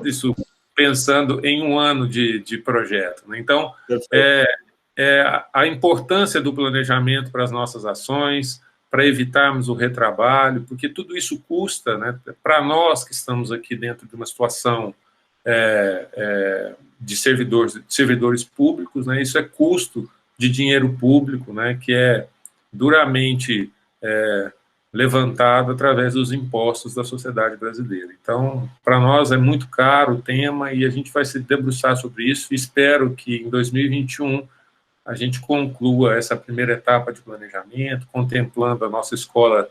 Speaker 1: Isso pensando em 1 ano de projeto, né? Então, a importância do planejamento para as nossas ações, para evitarmos o retrabalho, porque tudo isso custa, né? Para nós que estamos aqui dentro de uma situação de servidores públicos, né? Isso é custo de dinheiro público, né? Que é duramente levantado através dos impostos da sociedade brasileira. Então, para nós é muito caro o tema e a gente vai se debruçar sobre isso. Espero que em 2021 a gente conclua essa primeira etapa de planejamento, contemplando a nossa escola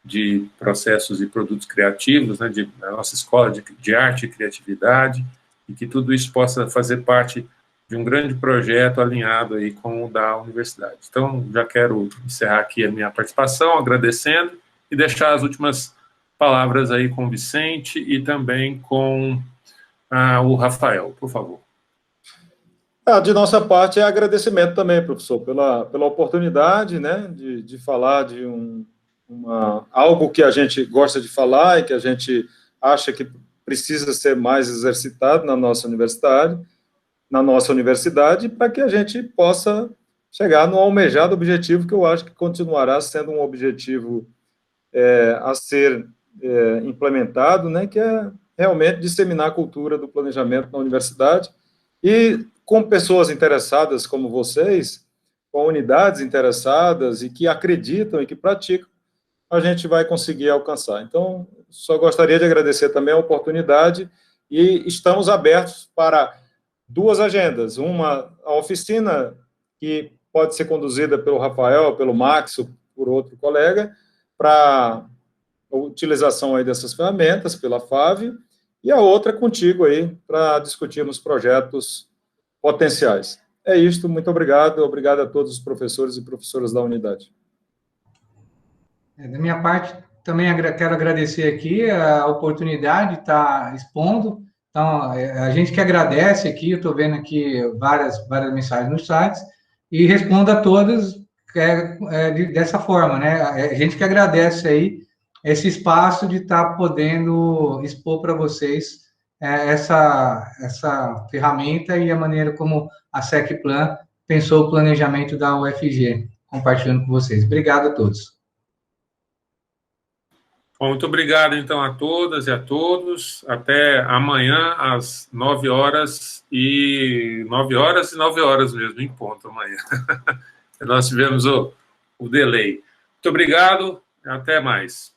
Speaker 1: de processos e produtos criativos, né, a nossa escola de arte e criatividade, e que tudo isso possa fazer parte de um grande projeto alinhado aí com o da universidade. Então, já quero encerrar aqui a minha participação, agradecendo, e deixar as últimas palavras aí com o Vicente e também com o Rafael, por favor.
Speaker 3: De nossa parte, é agradecimento também, professor, pela oportunidade, né, de falar de algo que a gente gosta de falar e que a gente acha que precisa ser mais exercitado na nossa universidade, para que a gente possa chegar no almejado objetivo, que eu acho que continuará sendo um objetivo a ser implementado, né, que é realmente disseminar a cultura do planejamento na universidade, e com pessoas interessadas como vocês, com unidades interessadas e que acreditam e que praticam, a gente vai conseguir alcançar. Então, só gostaria de agradecer também a oportunidade e estamos abertos para 2 agendas. Uma, a oficina, que pode ser conduzida pelo Rafael, pelo Max, ou por outro colega, para a utilização aí dessas ferramentas, pela FAV, e a outra contigo aí, para discutirmos projetos potenciais. É isto, muito obrigado a todos os professores e professoras da unidade.
Speaker 4: Da minha parte, também quero agradecer aqui a oportunidade de estar expondo. Então, a gente que agradece aqui, eu estou vendo aqui várias mensagens nos sites, e respondo a todas dessa forma, né? A gente que agradece aí esse espaço de estar podendo expor para vocês essa ferramenta e a maneira como a SecPlan pensou o planejamento da UFG, compartilhando com vocês. Obrigado a todos.
Speaker 1: Bom, muito obrigado, então, a todas e a todos. Até amanhã, às 9 horas e 9 horas mesmo, em ponto, amanhã. Nós tivemos o delay. Muito obrigado, até mais.